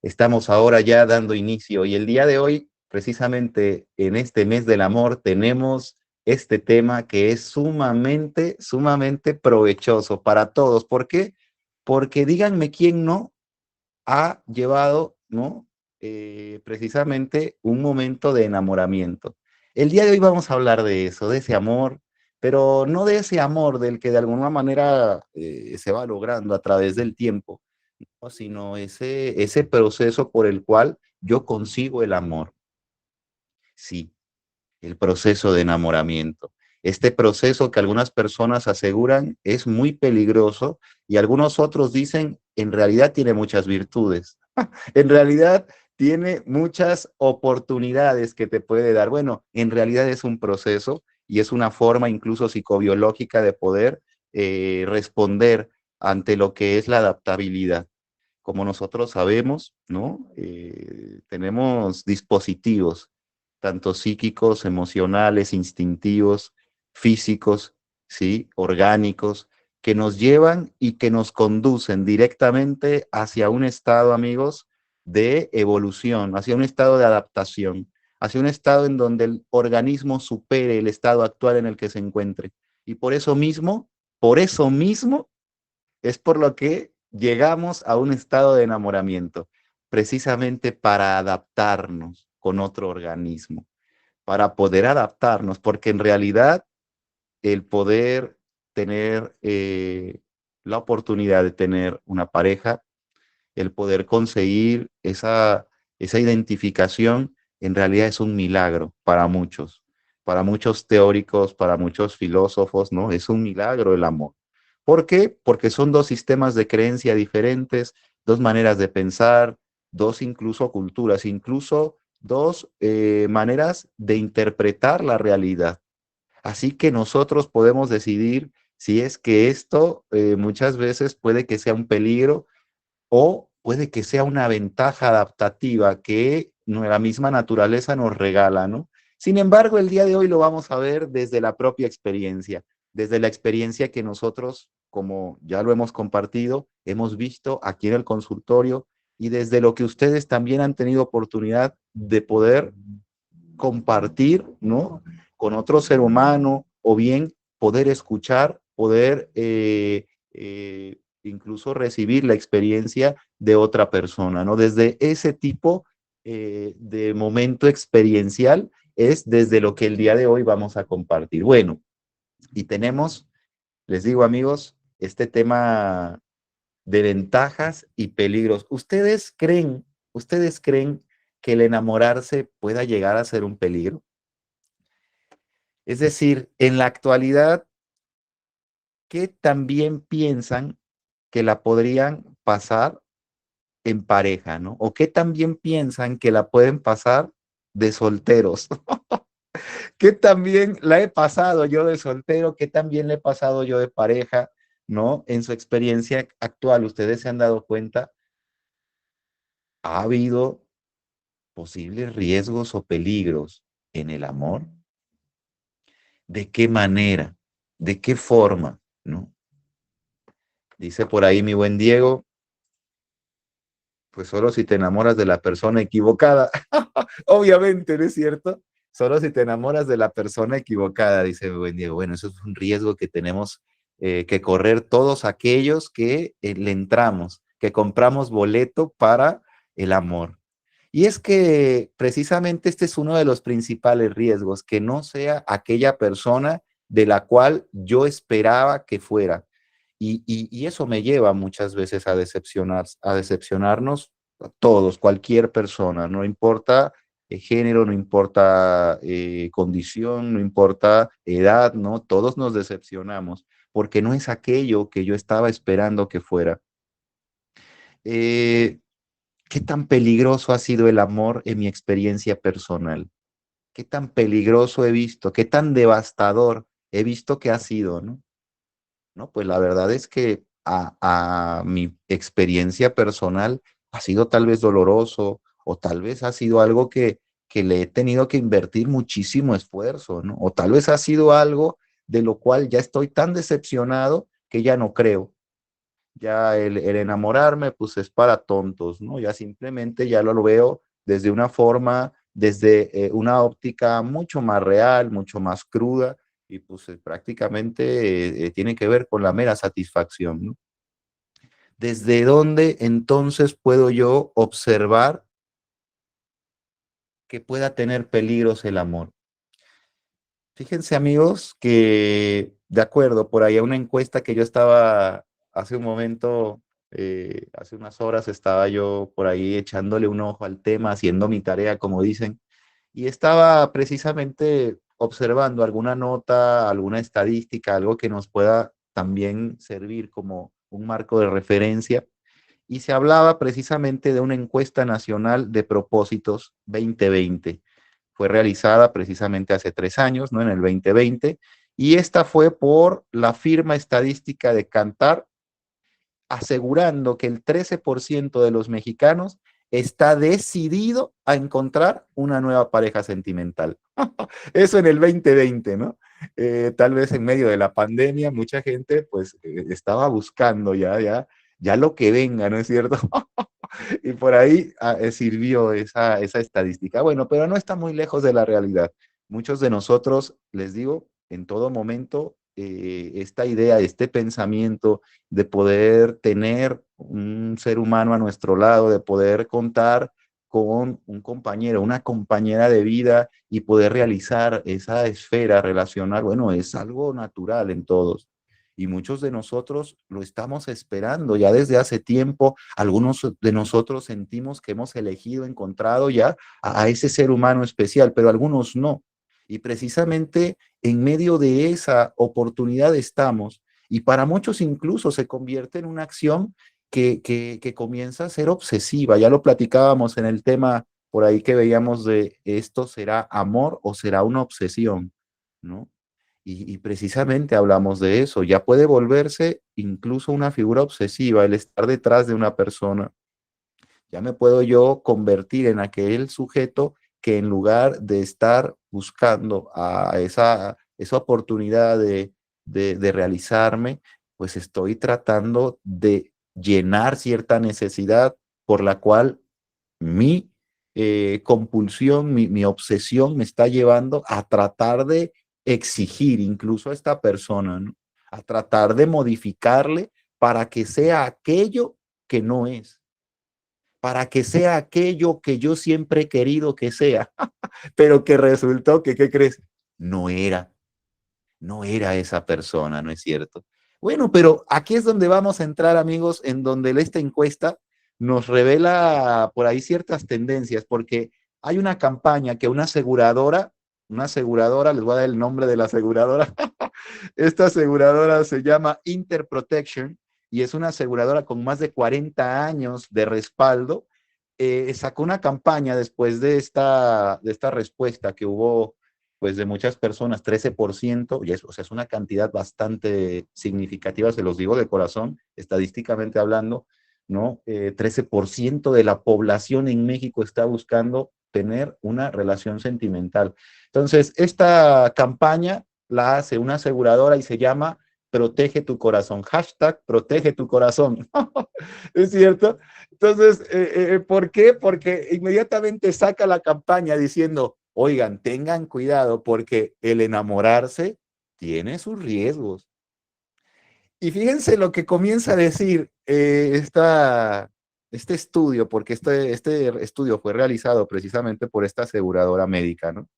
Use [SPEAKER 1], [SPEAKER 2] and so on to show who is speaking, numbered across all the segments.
[SPEAKER 1] Estamos ahora ya dando inicio y el día de hoy, precisamente en este mes del amor, tenemos este tema que es sumamente provechoso para todos. ¿Por qué? Porque díganme quién no ha llevado, ¿no? Precisamente un momento de enamoramiento. El día de hoy vamos a hablar de eso, de ese amor, pero no de ese amor del que de alguna manera se va logrando a través del tiempo, ¿no? Sino ese proceso por el cual yo consigo el amor. Sí, el proceso de enamoramiento. Este proceso que algunas personas aseguran es muy peligroso y algunos otros dicen en realidad tiene muchas virtudes. En realidad tiene muchas oportunidades que te puede dar. Bueno, en realidad es un proceso y es una forma incluso psicobiológica de poder responder ante lo que es la adaptabilidad. Como nosotros sabemos, ¿no? Tenemos dispositivos, tanto psíquicos, emocionales, instintivos, físicos, ¿sí? Orgánicos, que nos llevan y que nos conducen directamente hacia un estado, amigos, de evolución, hacia un estado de adaptación, hacia un estado en donde el organismo supere el estado actual en el que se encuentre. Y por eso mismo, es por lo que llegamos a un estado de enamoramiento, precisamente para adaptarnos con otro organismo, para poder adaptarnos, porque en realidad el poder tener la oportunidad de tener una pareja, el poder conseguir esa identificación, en realidad es un milagro para muchos teóricos, para muchos filósofos, ¿no? Es un milagro el amor. ¿Por qué? Porque son dos sistemas de creencia diferentes, dos maneras de pensar, dos incluso culturas, incluso dos maneras de interpretar la realidad. Así que nosotros podemos decidir si es que esto muchas veces puede que sea un peligro o puede que sea una ventaja adaptativa que la misma naturaleza nos regala, ¿no? Sin embargo, el día de hoy lo vamos a ver desde la propia experiencia, desde la experiencia que nosotros, como ya lo hemos compartido, hemos visto aquí en el consultorio y desde lo que ustedes también han tenido oportunidad de poder compartir, ¿no? Con otro ser humano o bien poder escuchar, poder incluso recibir la experiencia de otra persona, ¿no? Desde ese tipo de momento experiencial es desde lo que el día de hoy vamos a compartir. Bueno, y tenemos, les digo amigos, este tema de ventajas y peligros. Ustedes creen que el enamorarse pueda llegar a ser un peligro? Es decir, en la actualidad, ¿qué también piensan que la podrían pasar en pareja, ¿no? O qué también piensan que la pueden pasar de solteros. ¿Qué también la he pasado yo de soltero? ¿Qué también le he pasado yo de pareja? ¿No? En su experiencia actual, ¿ustedes se han dado cuenta? ¿Ha habido posibles riesgos o peligros en el amor? ¿De qué manera? ¿De qué forma? ¿No? Dice por ahí mi buen Diego, pues solo si te enamoras de la persona equivocada. Obviamente, ¿no es cierto? Solo si te enamoras de la persona equivocada, dice mi buen Diego. Bueno, eso es un riesgo que tenemos que correr todos aquellos que le entramos, que compramos boleto para el amor. Y es que precisamente este es uno de los principales riesgos, que no sea aquella persona de la cual yo esperaba que fuera. Y eso me lleva muchas veces a decepcionarnos a todos, cualquier persona, no importa género, no importa condición, no importa edad, ¿no? Todos nos decepcionamos porque no es aquello que yo estaba esperando que fuera. Eh, ¿Qué tan peligroso ha sido el amor en mi experiencia personal? ¿Qué tan peligroso he visto? ¿Qué tan devastador he visto que ha sido, ¿no? No, pues la verdad es que a mi experiencia personal ha sido tal vez doloroso o tal vez ha sido algo que le he tenido que invertir muchísimo esfuerzo, ¿no? O tal vez ha sido algo de lo cual ya estoy tan decepcionado que ya no creo. Ya el enamorarme, pues es para tontos, ¿no? Ya simplemente ya lo veo desde una forma, desde una óptica mucho más real, mucho más cruda, y pues prácticamente tiene que ver con la mera satisfacción, ¿no? ¿Desde dónde entonces puedo yo observar que pueda tener peligros el amor? Fíjense amigos que, de acuerdo, por ahí a una encuesta que yo estaba hace un momento, hace unas horas estaba yo por ahí echándole un ojo al tema, haciendo mi tarea, como dicen, y estaba precisamente observando alguna nota, alguna estadística, algo que nos pueda también servir como un marco de referencia. Y se hablaba precisamente de una encuesta nacional de propósitos 2020. Fue realizada precisamente hace 3 años, ¿no? En el 2020, y esta fue por la firma estadística de Kantar, asegurando que el 13% de los mexicanos está decidido a encontrar una nueva pareja sentimental. Eso en el 2020, ¿no? Tal vez en medio de la pandemia, mucha gente pues estaba buscando ya lo que venga, ¿no es cierto? Y por ahí sirvió esa estadística. Bueno, pero no está muy lejos de la realidad. Muchos de nosotros, les digo, en todo momento, esta idea, este pensamiento de poder tener un ser humano a nuestro lado, de poder contar con un compañero, una compañera de vida y poder realizar esa esfera relacional, bueno, es algo natural en todos. Y muchos de nosotros lo estamos esperando ya desde hace tiempo. Algunos de nosotros sentimos que hemos elegido, encontrado ya a ese ser humano especial, pero algunos no. Y precisamente en medio de esa oportunidad estamos. Y para muchos incluso se convierte en una acción que comienza a ser obsesiva. Ya lo platicábamos en el tema por ahí que veíamos de esto será amor o será una obsesión, ¿no? Y precisamente hablamos de eso. Ya puede volverse incluso una figura obsesiva el estar detrás de una persona. Ya me puedo yo convertir en aquel sujeto que en lugar de estar buscando a esa oportunidad de realizarme, pues estoy tratando de llenar cierta necesidad por la cual mi compulsión, mi obsesión me está llevando a tratar de exigir incluso a esta persona, ¿no? A tratar de modificarle para que sea aquello que no es, para que sea aquello que yo siempre he querido que sea, pero que resultó que, ¿qué crees? No era, no era esa persona, ¿no es cierto? Bueno, pero aquí es donde vamos a entrar, amigos, en donde esta encuesta nos revela por ahí ciertas tendencias, porque hay una campaña que una aseguradora, les voy a dar el nombre de la aseguradora, esta aseguradora se llama Interprotection y es una aseguradora con más de 40 años de respaldo. Sacó una campaña después de esta respuesta que hubo pues de muchas personas, 13%, y es, o sea, es una cantidad bastante significativa, se los digo de corazón, estadísticamente hablando, ¿no? 13% de la población en México está buscando tener una relación sentimental. Entonces, esta campaña la hace una aseguradora y se llama Protege tu corazón, hashtag Protege tu corazón. ¿Es cierto? Entonces, ¿por qué? Porque inmediatamente saca la campaña diciendo, oigan, tengan cuidado porque el enamorarse tiene sus riesgos. Y fíjense lo que comienza a decir este estudio, porque este estudio fue realizado precisamente por esta aseguradora médica, ¿no?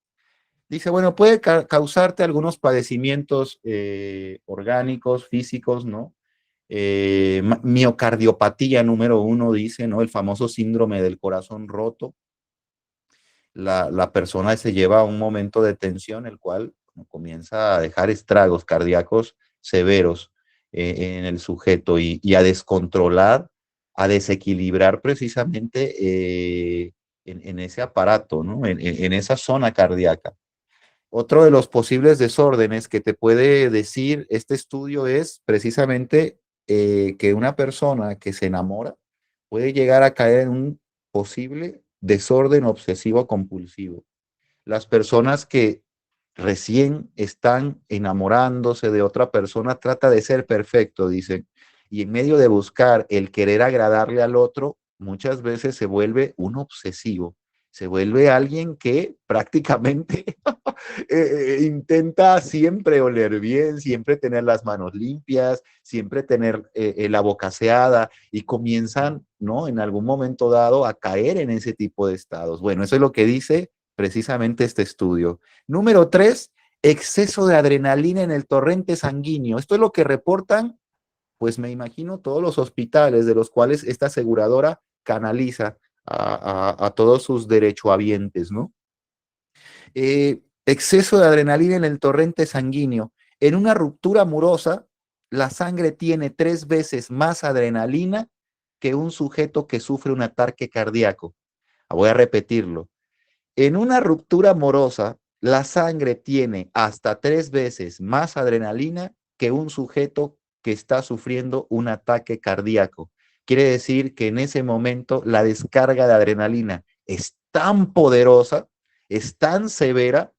[SPEAKER 1] Dice, bueno, puede causarte algunos padecimientos orgánicos, físicos, ¿no? Miocardiopatía número uno, dice, ¿no? El famoso síndrome del corazón roto. La persona se lleva a un momento de tensión, el cual comienza a dejar estragos cardíacos severos en el sujeto y a descontrolar, a desequilibrar precisamente en ese aparato, ¿no? En esa zona cardíaca. Otro de los posibles desórdenes que te puede decir este estudio es precisamente que una persona que se enamora puede llegar a caer en un posible desorden obsesivo compulsivo. Las personas que recién están enamorándose de otra persona trata de ser perfecto, dicen, y en medio de buscar el querer agradarle al otro, muchas veces se vuelve un obsesivo, se vuelve alguien que prácticamente intenta siempre oler bien, siempre tener las manos limpias, siempre tener la boca aseada y comienzan, ¿no? En algún momento dado a caer en ese tipo de estados. Bueno, eso es lo que dice precisamente este estudio. Número 3, exceso de adrenalina en el torrente sanguíneo. Esto es lo que reportan, pues me imagino, todos los hospitales de los cuales esta aseguradora canaliza a todos sus derechohabientes, ¿no? Exceso de adrenalina en el torrente sanguíneo. En una ruptura amorosa, la sangre tiene 3 veces más adrenalina que un sujeto que sufre un ataque cardíaco. Voy a repetirlo. En una ruptura amorosa, la sangre tiene hasta 3 veces más adrenalina que un sujeto que está sufriendo un ataque cardíaco. Quiere decir que en ese momento la descarga de adrenalina es tan poderosa, es tan severa,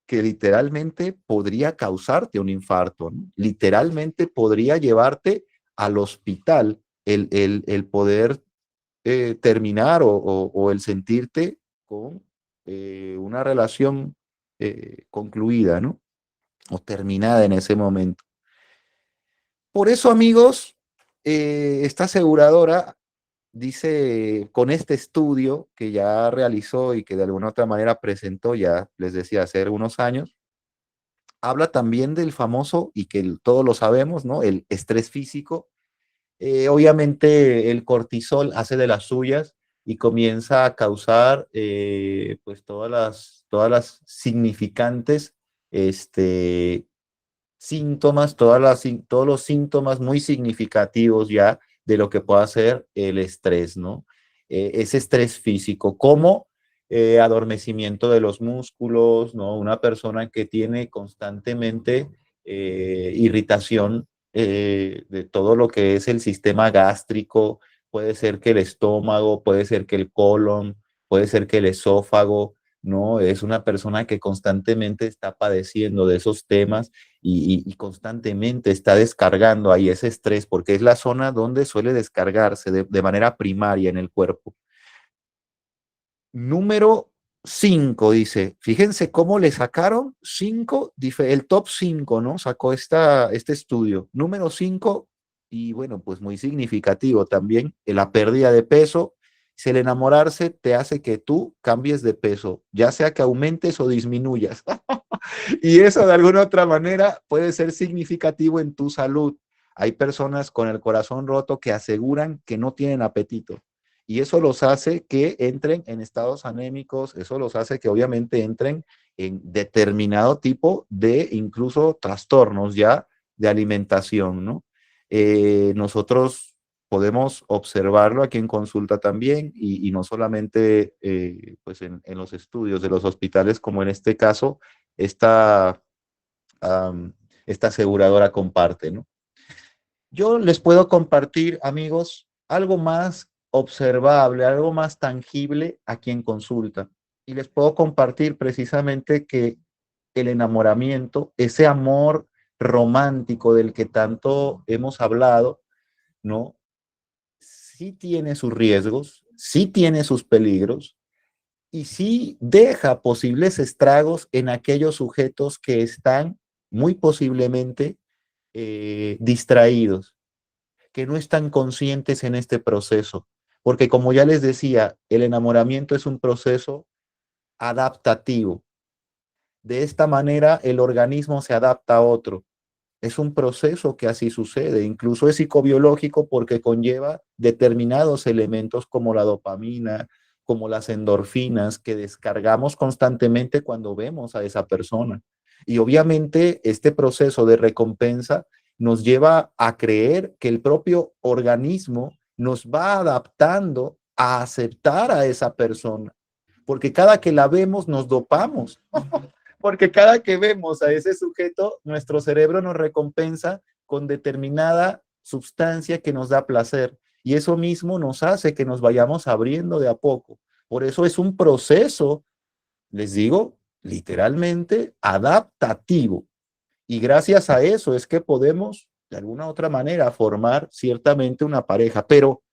[SPEAKER 1] que literalmente podría causarte un infarto, ¿no? Literalmente podría llevarte al hospital el poder terminar o el sentirte con una relación concluida, ¿no? O terminada en ese momento. Por eso, amigos, esta aseguradora dice, con este estudio que ya realizó y que de alguna otra manera presentó, ya les decía, hace unos años, habla también del famoso, y que todos lo sabemos, ¿no? El estrés físico. Obviamente el cortisol hace de las suyas y comienza a causar pues todas las significantes este, síntomas, todos los síntomas muy significativos ya de lo que puede ser el estrés, ¿no? Ese estrés físico, como adormecimiento de los músculos, ¿no? Una persona que tiene constantemente irritación de todo lo que es el sistema gástrico, puede ser que el estómago, puede ser que el colon, puede ser que el esófago, ¿no? Es una persona que constantemente está padeciendo de esos temas y constantemente está descargando ahí ese estrés, porque es la zona donde suele descargarse de manera primaria en el cuerpo. Número 5 dice, fíjense cómo le sacaron 5, el top 5, ¿no? Sacó este estudio. Número 5, y bueno, pues muy significativo también, la pérdida de peso. Si el enamorarse te hace que tú cambies de peso, ya sea que aumentes o disminuyas. Y eso de alguna otra manera puede ser significativo en tu salud. Hay personas con el corazón roto que aseguran que no tienen apetito. Y eso los hace que entren en estados anémicos, eso los hace que obviamente entren en determinado tipo de incluso trastornos ya de alimentación, ¿no? Nosotros podemos observarlo aquí en consulta también y no solamente pues en los estudios de los hospitales como en este caso esta, esta aseguradora comparte, ¿no? Yo les puedo compartir, amigos, algo más observable, algo más tangible a quien consulta. Y les puedo compartir precisamente que el enamoramiento, ese amor romántico del que tanto hemos hablado, ¿no? Sí tiene sus riesgos, sí tiene sus peligros y sí deja posibles estragos en aquellos sujetos que están muy posiblemente distraídos, que no están conscientes en este proceso. Porque como ya les decía, el enamoramiento es un proceso adaptativo. De esta manera, el organismo se adapta a otro. Es un proceso que así sucede. Incluso es psicobiológico porque conlleva determinados elementos como la dopamina, como las endorfinas que descargamos constantemente cuando vemos a esa persona. Y obviamente este proceso de recompensa nos lleva a creer que el propio organismo nos va adaptando a aceptar a esa persona, porque cada que la vemos nos dopamos, porque cada que vemos a ese sujeto, nuestro cerebro nos recompensa con determinada sustancia que nos da placer. Y eso mismo nos hace que nos vayamos abriendo de a poco. Por eso es un proceso, les digo, literalmente adaptativo. Y gracias a eso es que podemos de alguna u otra manera formar ciertamente una pareja, pero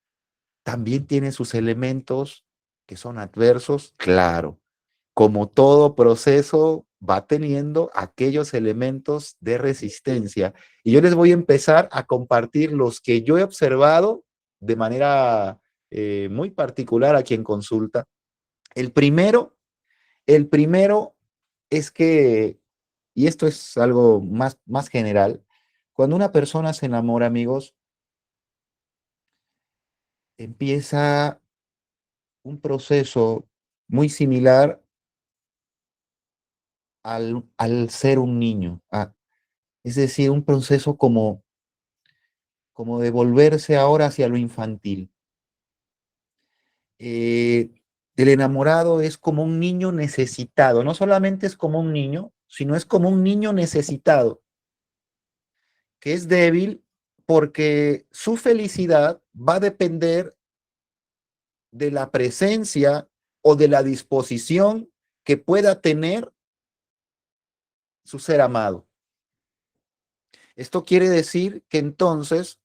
[SPEAKER 1] también tiene sus elementos que son adversos, claro. Como todo proceso va teniendo aquellos elementos de resistencia. Y yo les voy a empezar a compartir los que yo he observado de manera muy particular a quien consulta. El primero, el primero es que, y esto es algo más general, cuando una persona se enamora, amigos, empieza un proceso muy similar al ser un niño. Es decir, un proceso como de volverse ahora hacia lo infantil. Eh, el enamorado es como un niño necesitado, no solamente es como un niño, sino es como un niño necesitado, que es débil porque su felicidad va a depender de la presencia o de la disposición que pueda tener su ser amado. Esto quiere decir que entonces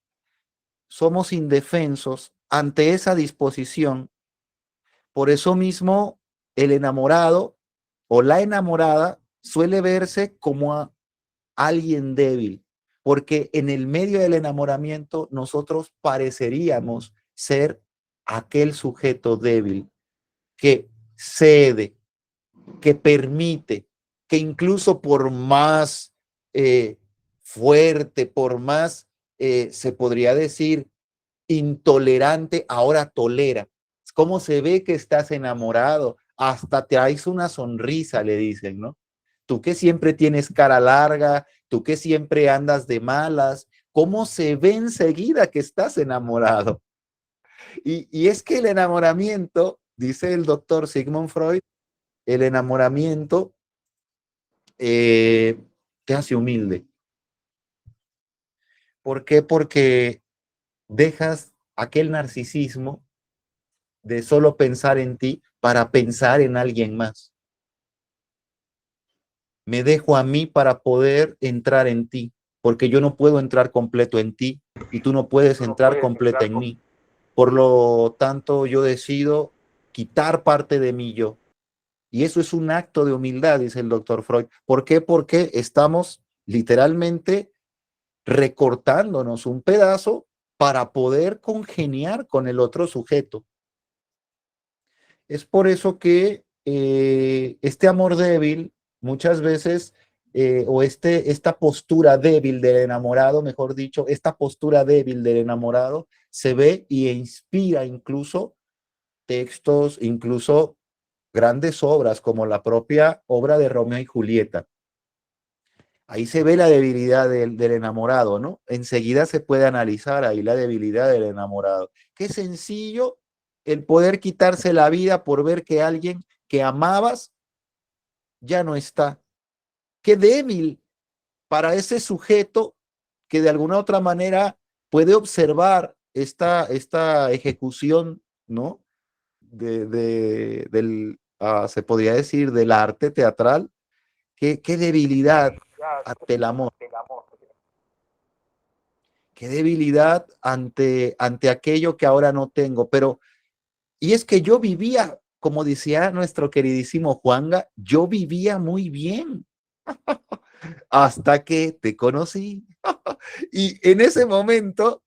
[SPEAKER 1] somos indefensos ante esa disposición. Por eso mismo, el enamorado o la enamorada suele verse como alguien débil, porque en el medio del enamoramiento nosotros pareceríamos ser aquel sujeto débil que cede, que permite, que incluso por más fuerte, por más, se podría decir, intolerante, ahora tolera. ¿Cómo se ve que estás enamorado? Hasta te traes una sonrisa, le dicen, ¿no? Tú que siempre tienes cara larga, tú que siempre andas de malas, ¿cómo se ve enseguida que estás enamorado? Y es que el enamoramiento, dice el doctor Sigmund Freud, el enamoramiento te hace humilde. ¿Por qué? Porque dejas aquel narcisismo de solo pensar en ti para pensar en alguien más. Me dejo a mí para poder entrar en ti, porque yo no puedo entrar completo en ti y tú no puedes entrar completa en mí. Por lo tanto, yo decido quitar parte de mí yo. Y eso es un acto de humildad, dice el doctor Freud. ¿Por qué? Porque estamos literalmente recortándonos un pedazo para poder congeniar con el otro sujeto. Es por eso que este amor débil muchas veces, o esta postura débil del enamorado, mejor dicho, esta postura débil del enamorado se ve y inspira incluso textos, incluso grandes obras como la propia obra de Romeo y Julieta. Ahí se ve la debilidad del enamorado, ¿no? Enseguida se puede analizar ahí la debilidad del enamorado. Qué sencillo el poder quitarse la vida por ver que alguien que amabas ya no está. Qué débil para ese sujeto que de alguna otra manera puede observar esta ejecución, ¿no? Se podría decir, del arte teatral. Qué debilidad ante el amor. Qué debilidad ante aquello que ahora no tengo. Pero, y es que yo vivía, como decía nuestro queridísimo Juanga, yo vivía muy bien hasta que te conocí. Y en ese momento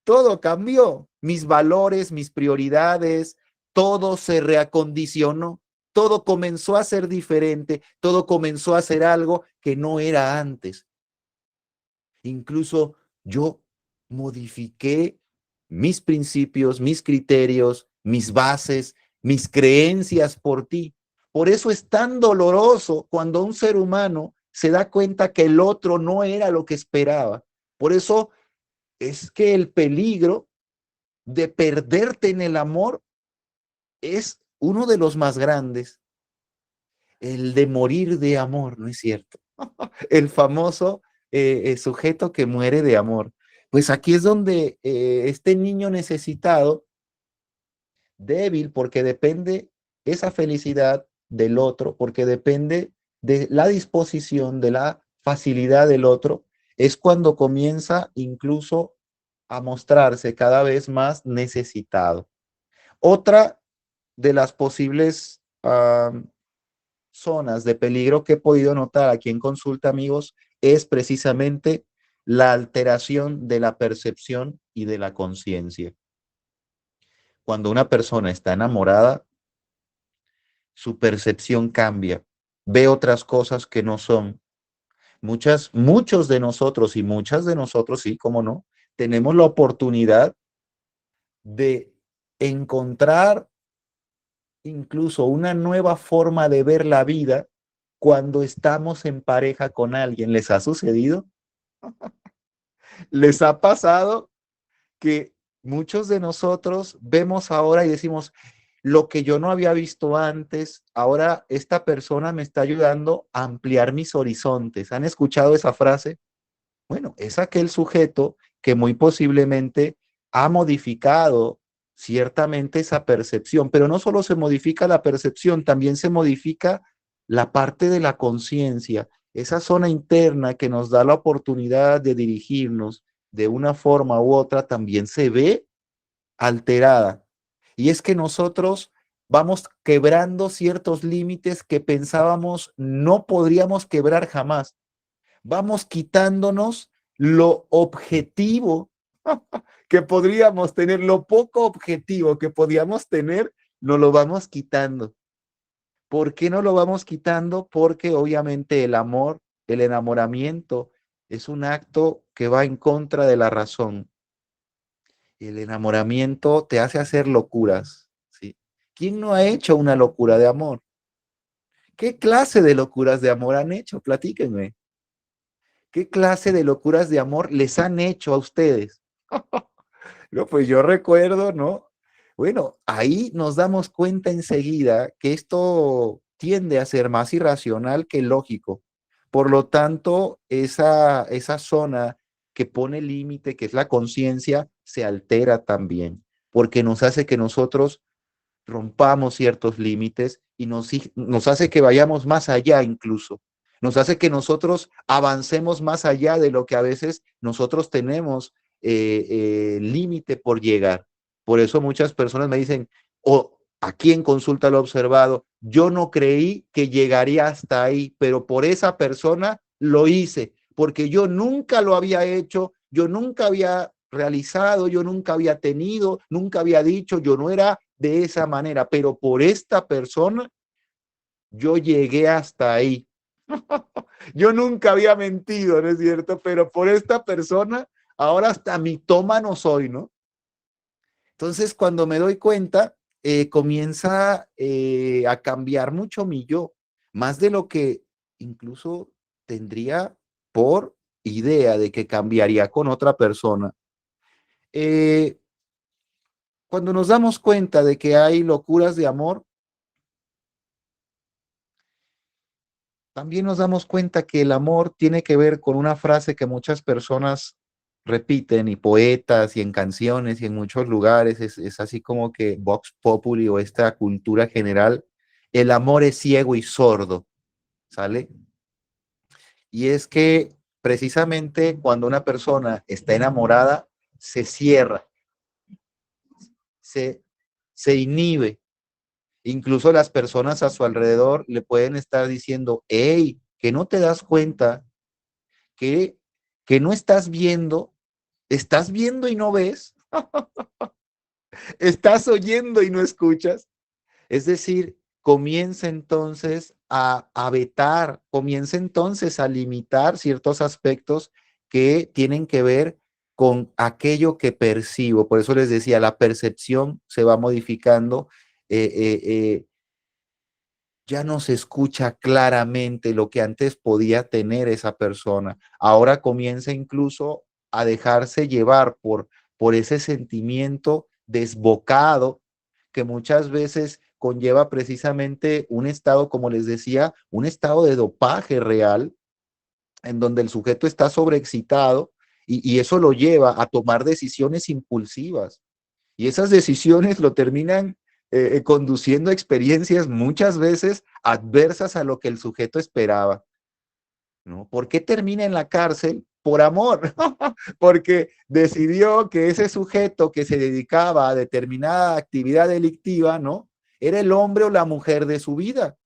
[SPEAKER 1] todo cambió. Mis valores, mis prioridades, todo se reacondicionó. Todo comenzó a ser diferente, todo comenzó a ser algo que no era antes. Incluso yo modifiqué mis principios, mis criterios, mis bases, mis creencias por ti. Por eso es tan doloroso cuando un ser humano se da cuenta que el otro no era lo que esperaba. Por eso es que el peligro de perderte en el amor es uno de los más grandes, el de morir de amor, ¿no es cierto? El famoso sujeto que muere de amor. Pues aquí es donde este niño necesitado, débil, porque depende esa felicidad del otro, porque depende de la disposición, de la facilidad del otro, es cuando comienza incluso a mostrarse cada vez más necesitado. Otra de las posibles zonas de peligro que he podido notar aquí en consulta, amigos, es precisamente la alteración de la percepción y de la conciencia. Cuando una persona está enamorada, su percepción cambia, ve otras cosas que no son. Muchos de nosotros y muchas de nosotros, sí, cómo no, tenemos la oportunidad de encontrar incluso una nueva forma de ver la vida cuando estamos en pareja con alguien. ¿Les ha sucedido? ¿Les ha pasado que muchos de nosotros vemos ahora y decimos, lo que yo no había visto antes, ahora esta persona me está ayudando a ampliar mis horizontes? ¿Han escuchado esa frase? Bueno, es aquel sujeto que muy posiblemente ha modificado ciertamente esa percepción, pero no solo se modifica la percepción, también se modifica la parte de la conciencia, esa zona interna que nos da la oportunidad de dirigirnos de una forma u otra, también se ve alterada. Y es que nosotros vamos quebrando ciertos límites que pensábamos no podríamos quebrar jamás. Vamos quitándonos lo objetivo que podríamos tener, lo poco objetivo que podíamos tener, no lo vamos quitando. ¿Por qué no lo vamos quitando? Porque obviamente el amor, el enamoramiento, es un acto que va en contra de la razón. El enamoramiento te hace hacer locuras, ¿sí? ¿Quién no ha hecho una locura de amor? ¿Qué clase de locuras de amor han hecho? Platíquenme. ¿Qué clase de locuras de amor les han hecho a ustedes? No, pues yo recuerdo, ¿no? Bueno, ahí nos damos cuenta enseguida que esto tiende a ser más irracional que lógico. Por lo tanto, esa zona que pone límite, que es la conciencia, se altera también, porque nos hace que nosotros rompamos ciertos límites y nos hace que vayamos más allá incluso. Nos hace que nosotros avancemos más allá de lo que a veces nosotros tenemos límite por llegar. Por eso muchas personas me dicen, o aquí en consulta lo he observado, yo no creí que llegaría hasta ahí, pero por esa persona lo hice, porque yo nunca lo había hecho, yo nunca había realizado, yo nunca había tenido, nunca había dicho, yo no era de esa manera, pero por esta persona yo llegué hasta ahí. Yo nunca había mentido, ¿no es cierto? Pero por esta persona, ahora hasta mitómano soy, ¿no? Entonces, cuando me doy cuenta, comienza a cambiar mucho mi yo, más de lo que incluso tendría por idea de que cambiaría con otra persona. Eh, Cuando nos damos cuenta de que hay locuras de amor, también nos damos cuenta que el amor tiene que ver con una frase que muchas personas repiten, y poetas y en canciones y en muchos lugares, es así como que Vox Populi o esta cultura general, el amor es ciego y sordo, ¿sale? Y es que precisamente cuando una persona está enamorada, se cierra, se, se inhibe. Incluso las personas a su alrededor le pueden estar diciendo, hey, que no te das cuenta, que, que no estás viendo y no ves, estás oyendo y no escuchas. Es decir, comienza entonces a vetar, comienza entonces a limitar ciertos aspectos que tienen que ver con aquello que percibo. Por eso les decía, la percepción se va modificando. eh, eh, eh, ya no se escucha claramente lo que antes podía tener esa persona. Ahora comienza incluso a dejarse llevar por ese sentimiento desbocado que muchas veces conlleva precisamente un estado, como les decía, un estado de dopaje real, en donde el sujeto está sobreexcitado y eso lo lleva a tomar decisiones impulsivas. Y esas decisiones lo terminan conduciendo a experiencias muchas veces adversas a lo que el sujeto esperaba, ¿no? ¿Por qué termina en la cárcel? por amor, porque decidió que ese sujeto que se dedicaba a determinada actividad delictiva, ¿no? Era el hombre o la mujer de su vida.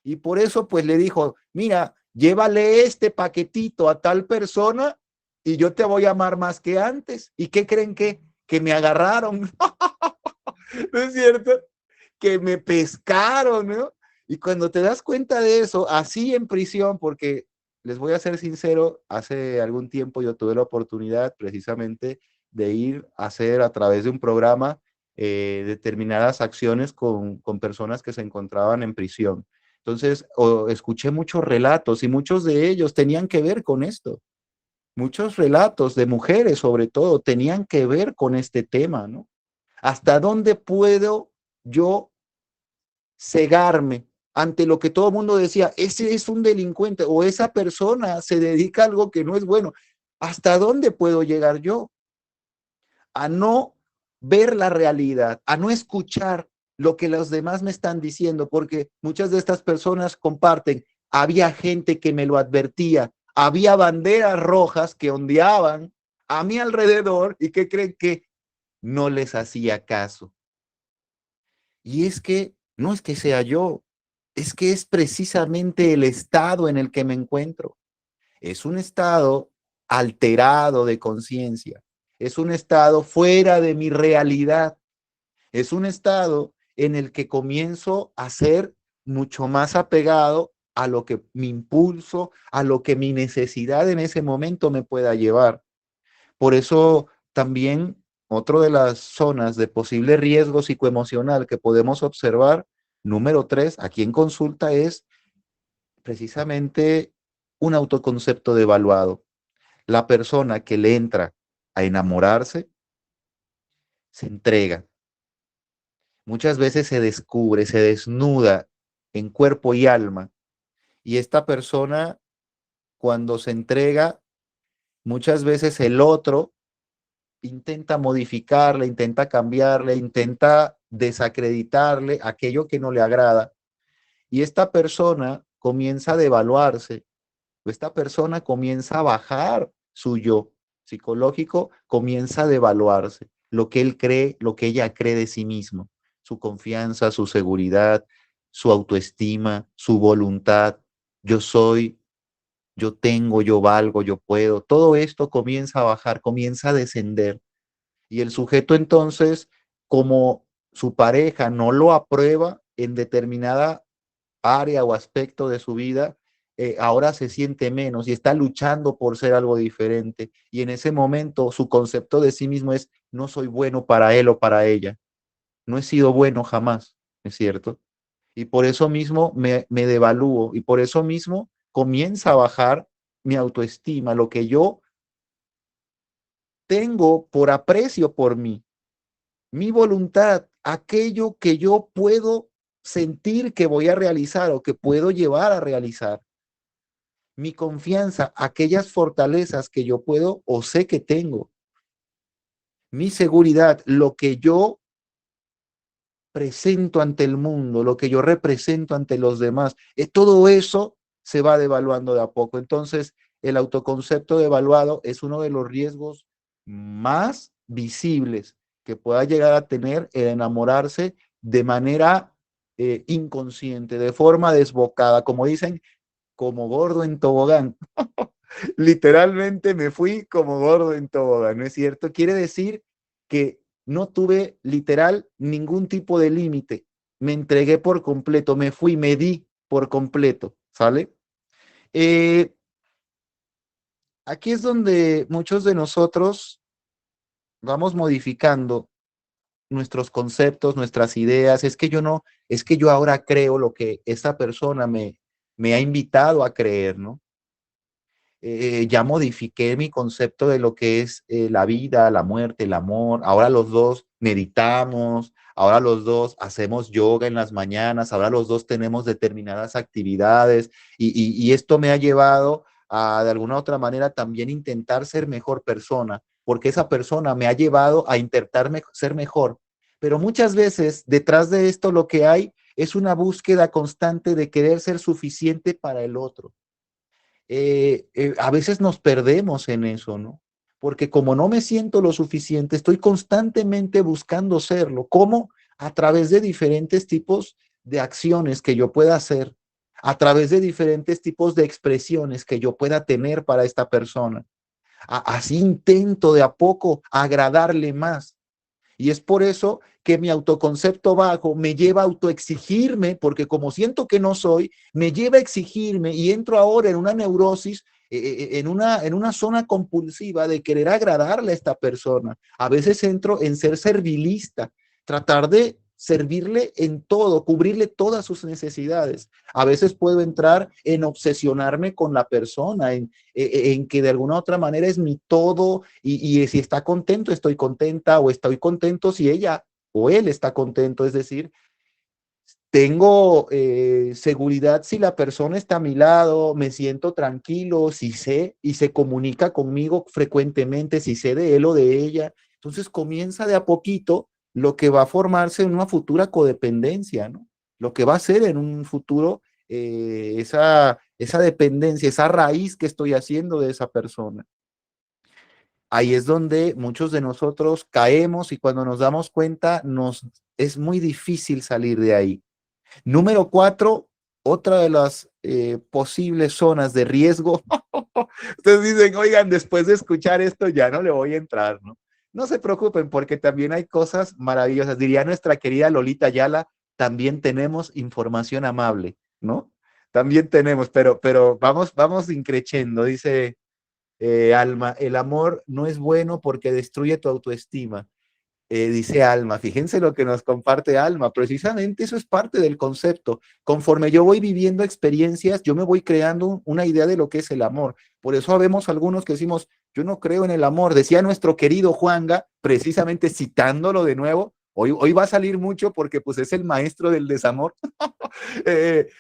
[SPEAKER 1] Y por eso, pues le dijo, mira, llévale este paquetito a tal persona y yo te voy a amar más que antes. ¿Y qué creen que me agarraron? ¿No es cierto? Que me pescaron, ¿no? Y cuando te das cuenta de eso, así en prisión, porque les voy a ser sincero, hace algún tiempo yo tuve la oportunidad precisamente de ir a hacer a través de un programa determinadas acciones con personas que se encontraban en prisión. Entonces, escuché muchos relatos y muchos de ellos tenían que ver con esto. Muchos relatos de mujeres, sobre todo, tenían que ver con este tema, ¿no? ¿Hasta dónde puedo yo cegarme ante lo que todo el mundo decía? Ese es un delincuente o esa persona se dedica a algo que no es bueno. ¿Hasta dónde puedo llegar yo? A no ver la realidad, a no escuchar lo que los demás me están diciendo, porque muchas de estas personas comparten, había gente que me lo advertía, había banderas rojas que ondeaban a mi alrededor y que creen que no les hacía caso. Y es que no es que sea yo, es que es precisamente el estado en el que me encuentro. Es un estado alterado de conciencia, es un estado fuera de mi realidad, es un estado en el que comienzo a ser mucho más apegado a lo que mi impulso, a lo que mi necesidad en ese momento me pueda llevar. Por eso también otro de las zonas de posible riesgo psicoemocional que podemos observar, número 3, aquí en consulta, es precisamente un autoconcepto devaluado. La persona que le entra a enamorarse se entrega. Muchas veces se descubre, se desnuda en cuerpo y alma. Y esta persona, cuando se entrega, muchas veces el otro intenta modificarle, intenta cambiarle, intenta desacreditarle aquello que no le agrada. Y esta persona comienza a devaluarse, esta persona comienza a bajar su yo psicológico, comienza a devaluarse lo que él cree, lo que ella cree de sí mismo, su confianza, su seguridad, su autoestima, su voluntad. Yo soy, yo tengo, yo valgo, yo puedo. Todo esto comienza a bajar, comienza a descender. Y el sujeto entonces, como su pareja no lo aprueba en determinada área o aspecto de su vida, ahora se siente menos y está luchando por ser algo diferente. Y en ese momento su concepto de sí mismo es, no soy bueno para él o para ella. No he sido bueno jamás, ¿es cierto? Y por eso mismo me devalúo y por eso mismo comienza a bajar mi autoestima, lo que yo tengo por aprecio por mí, mi voluntad, aquello que yo puedo sentir que voy a realizar o que puedo llevar a realizar. Mi confianza, aquellas fortalezas que yo puedo o sé que tengo. Mi seguridad, lo que yo presento ante el mundo, lo que yo represento ante los demás, todo eso se va devaluando de a poco. Entonces, el autoconcepto devaluado es uno de los riesgos más visibles que pueda llegar a tener el enamorarse de manera inconsciente, de forma desbocada, como dicen, como gordo en tobogán. Literalmente me fui como gordo en tobogán, ¿no es cierto? Quiere decir que no tuve literal ningún tipo de límite. Me entregué por completo, me fui, me di por completo, ¿sale? Eh, Aquí es donde muchos de nosotros vamos modificando nuestros conceptos, nuestras ideas. Es que yo no, es que yo ahora creo lo que esta persona me ha invitado a creer, ¿no? Ya modifiqué mi concepto de lo que es la vida, la muerte, el amor. Ahora los dos meditamos, ahora los dos hacemos yoga en las mañanas, ahora los dos tenemos determinadas actividades y esto me ha llevado a, de alguna u otra manera, también intentar ser mejor persona, porque esa persona me ha llevado a intentar ser mejor. Pero muchas veces detrás de esto lo que hay es una búsqueda constante de querer ser suficiente para el otro. a veces nos perdemos en eso, ¿no? Porque como no me siento lo suficiente, estoy constantemente buscando serlo. ¿Cómo? A través de diferentes tipos de acciones que yo pueda hacer, a través de diferentes tipos de expresiones que yo pueda tener para esta persona. Así intento de a poco agradarle más. Y es por eso que mi autoconcepto bajo me lleva a autoexigirme, porque como siento que no soy, me lleva a exigirme y entro ahora en una neurosis, en una zona compulsiva de querer agradarle a esta persona. A veces entro en ser servilista, tratar de servirle en todo, cubrirle todas sus necesidades. A veces puedo entrar en obsesionarme con la persona, en que de alguna otra manera es mi todo y si está contento, estoy contenta o estoy contento si ella o él está contento. Es decir, tengo seguridad si la persona está a mi lado, me siento tranquilo, si sé y se comunica conmigo frecuentemente, si sé de él o de ella. Entonces comienza de a poquito lo que va a formarse en una futura codependencia, ¿no? Lo que va a ser en un futuro esa dependencia, esa raíz que estoy haciendo de esa persona. Ahí es donde muchos de nosotros caemos y cuando nos damos cuenta es muy difícil salir de ahí. Número 4, otra de las posibles zonas de riesgo. Ustedes dicen, oigan, después de escuchar esto ya no le voy a entrar, ¿no? No se preocupen porque también hay cosas maravillosas. Diría nuestra querida Lolita Ayala, también tenemos información amable, ¿no? También tenemos, pero vamos increciendo. Dice Alma, el amor no es bueno porque destruye tu autoestima. Dice Alma, fíjense lo que nos comparte Alma, precisamente eso es parte del concepto. Conforme yo voy viviendo experiencias, yo me voy creando una idea de lo que es el amor. Por eso vemos algunos que decimos, yo no creo en el amor. Decía nuestro querido Juanga, precisamente citándolo de nuevo, hoy va a salir mucho porque pues es el maestro del desamor.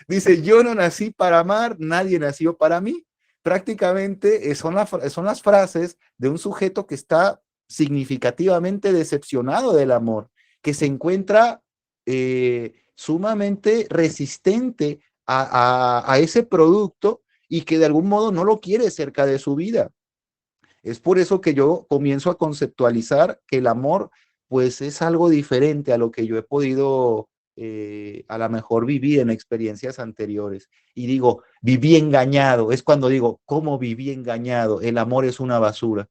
[SPEAKER 1] Dice, yo no nací para amar, nadie nació para mí. Prácticamente son las frases de un sujeto que está significativamente decepcionado del amor, que se encuentra sumamente resistente a ese producto y que de algún modo no lo quiere cerca de su vida. Es por eso que yo comienzo a conceptualizar que el amor pues es algo diferente a lo que yo he podido a lo mejor vivir en experiencias anteriores. Y digo, viví engañado. Es cuando digo, ¿cómo viví engañado? El amor es una basura.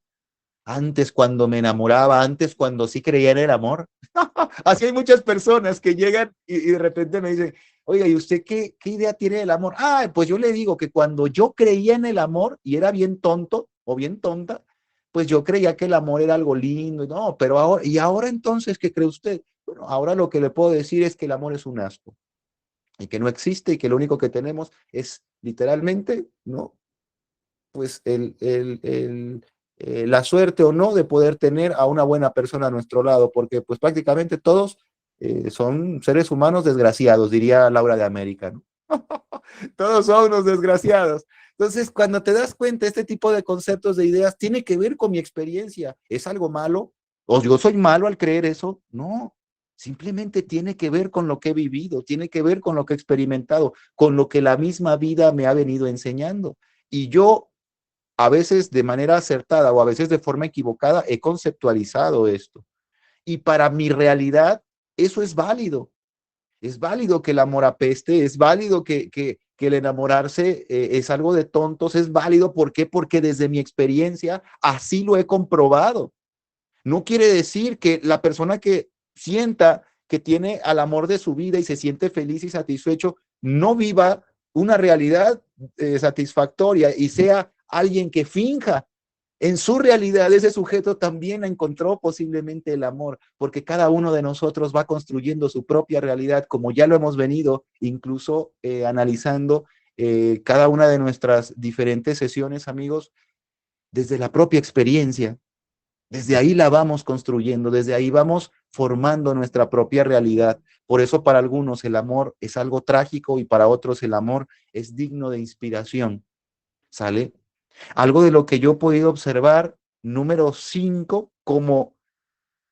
[SPEAKER 1] Antes cuando me enamoraba, antes cuando sí creía en el amor. Así hay muchas personas que llegan y de repente me dicen, oiga, ¿y usted qué idea tiene del amor? Ah, pues yo le digo que cuando yo creía en el amor y era bien tonto o bien tonta, pues yo creía que el amor era algo lindo. No, pero ahora, ¿y ahora entonces qué cree usted? Bueno, ahora lo que le puedo decir es que el amor es un asco y que no existe y que lo único que tenemos es literalmente, ¿no? Pues la suerte o no de poder tener a una buena persona a nuestro lado, porque pues prácticamente todos son seres humanos desgraciados, diría Laura de América, ¿no? Todos son unos desgraciados. Entonces, cuando te das cuenta, este tipo de conceptos, de ideas, tiene que ver con mi experiencia. ¿Es algo malo? ¿O yo soy malo al creer eso? No, simplemente tiene que ver con lo que he vivido, tiene que ver con lo que he experimentado, con lo que la misma vida me ha venido enseñando. Y yo a veces de manera acertada o a veces de forma equivocada, he conceptualizado esto. Y para mi realidad, eso es válido. Es válido que el amor apeste, es válido que el enamorarse es algo de tontos, es válido. ¿Por qué? Porque desde mi experiencia así lo he comprobado. No quiere decir que la persona que sienta que tiene al amor de su vida y se siente feliz y satisfecho, no viva una realidad satisfactoria y sea alguien que finja. En su realidad, ese sujeto también encontró posiblemente el amor, porque cada uno de nosotros va construyendo su propia realidad, como ya lo hemos venido incluso analizando cada una de nuestras diferentes sesiones, amigos, desde la propia experiencia. Desde ahí la vamos construyendo, desde ahí vamos formando nuestra propia realidad. Por eso para algunos el amor es algo trágico y para otros el amor es digno de inspiración. ¿Sale? Algo de lo que yo he podido observar, número 5, como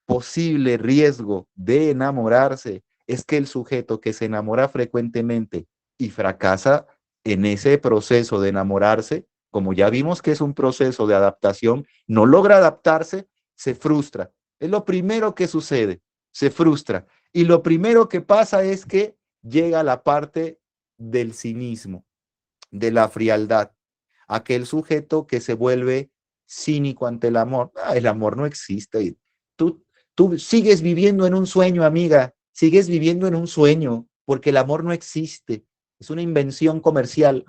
[SPEAKER 1] posible riesgo de enamorarse, es que el sujeto que se enamora frecuentemente y fracasa en ese proceso de enamorarse, como ya vimos que es un proceso de adaptación, no logra adaptarse, se frustra. Es lo primero que sucede, se frustra. Y lo primero que pasa es que llega la parte del cinismo, de la frialdad, aquel sujeto que se vuelve cínico ante el amor. Ah, el amor no existe. Tú, tú sigues viviendo en un sueño, amiga, sigues viviendo en un sueño, porque el amor no existe. Es una invención comercial,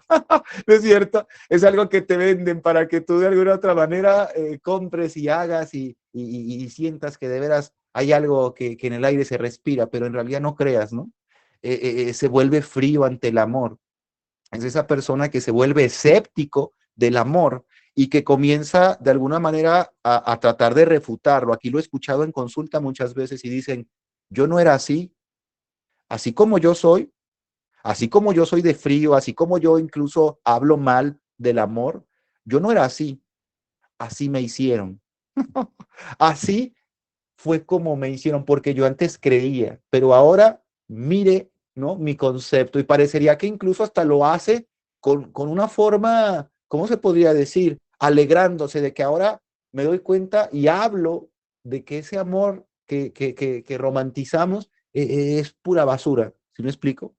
[SPEAKER 1] ¿no es cierto? Es algo que te venden para que tú de alguna otra manera compres y hagas y sientas que de veras hay algo que en el aire se respira, pero en realidad no creas, ¿no? Se vuelve frío ante el amor. Es esa persona que se vuelve escéptico del amor y que comienza de alguna manera a tratar de refutarlo. Aquí lo he escuchado en consulta muchas veces y dicen, yo no era así, así como yo soy, así como yo soy de frío, así como yo incluso hablo mal del amor, yo no era así, así me hicieron. Así fue como me hicieron, porque yo antes creía, pero ahora mire, ¿no? Mi concepto y parecería que incluso hasta lo hace con una forma, ¿cómo se podría decir? Alegrándose de que ahora me doy cuenta y hablo de que ese amor que romantizamos es pura basura, ¿sí me explico?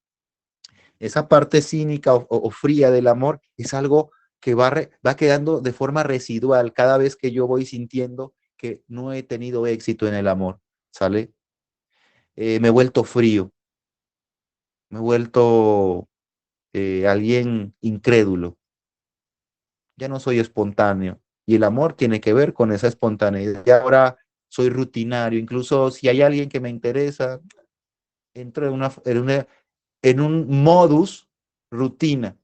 [SPEAKER 1] Esa parte cínica o fría del amor es algo que va quedando de forma residual cada vez que yo voy sintiendo que no he tenido éxito en el amor, ¿sale? Me he vuelto frío, me he vuelto alguien incrédulo, ya no soy espontáneo y el amor tiene que ver con esa espontaneidad. Y ahora soy rutinario, incluso si hay alguien que me interesa, entro en un modus rutina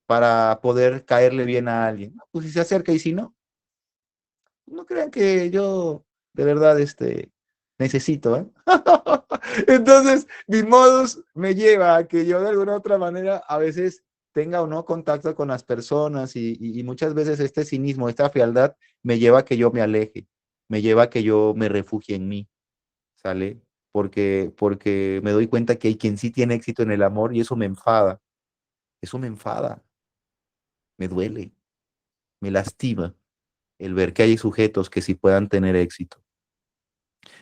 [SPEAKER 1] para poder caerle bien a alguien. Pues si se acerca y si no, no crean que yo de verdad necesito, ¿eh? Entonces, mi modus me lleva a que yo de alguna otra manera a veces tenga o no contacto con las personas y muchas veces este cinismo, esta frialdad me lleva a que yo me aleje, me lleva a que yo me refugie en mí, ¿sale? Porque me doy cuenta que hay quien sí tiene éxito en el amor y eso me enfada, me duele, me lastima el ver que hay sujetos que sí puedan tener éxito.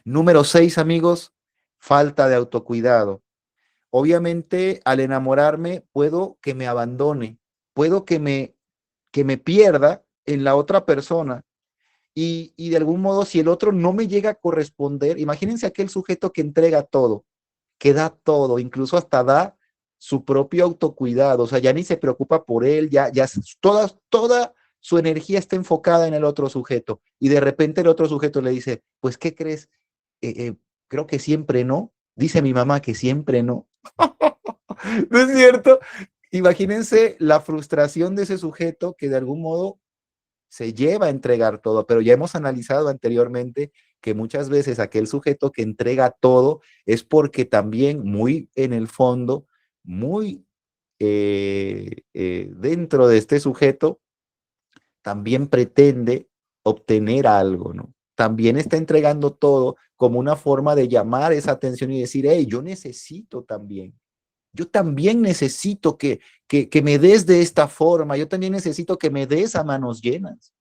[SPEAKER 1] Número 6, amigos, falta de autocuidado. Obviamente, al enamorarme, puedo que me abandone, puedo que me pierda en la otra persona y de algún modo, si el otro no me llega a corresponder, imagínense aquel sujeto que entrega todo, que da todo, incluso hasta da su propio autocuidado, o sea, ya ni se preocupa por él, ya toda su energía está enfocada en el otro sujeto y de repente el otro sujeto le dice, pues, ¿qué crees? Creo que siempre no, dice mi mamá que siempre no. ¿No es cierto? Imagínense la frustración de ese sujeto que de algún modo se lleva a entregar todo, pero ya hemos analizado anteriormente que muchas veces aquel sujeto que entrega todo es porque también muy en el fondo, muy dentro de este sujeto, también pretende obtener algo, ¿no? También está entregando todo como una forma de llamar esa atención y decir, hey, yo necesito también. Yo también necesito que me des de esta forma, yo también necesito que me des a manos llenas.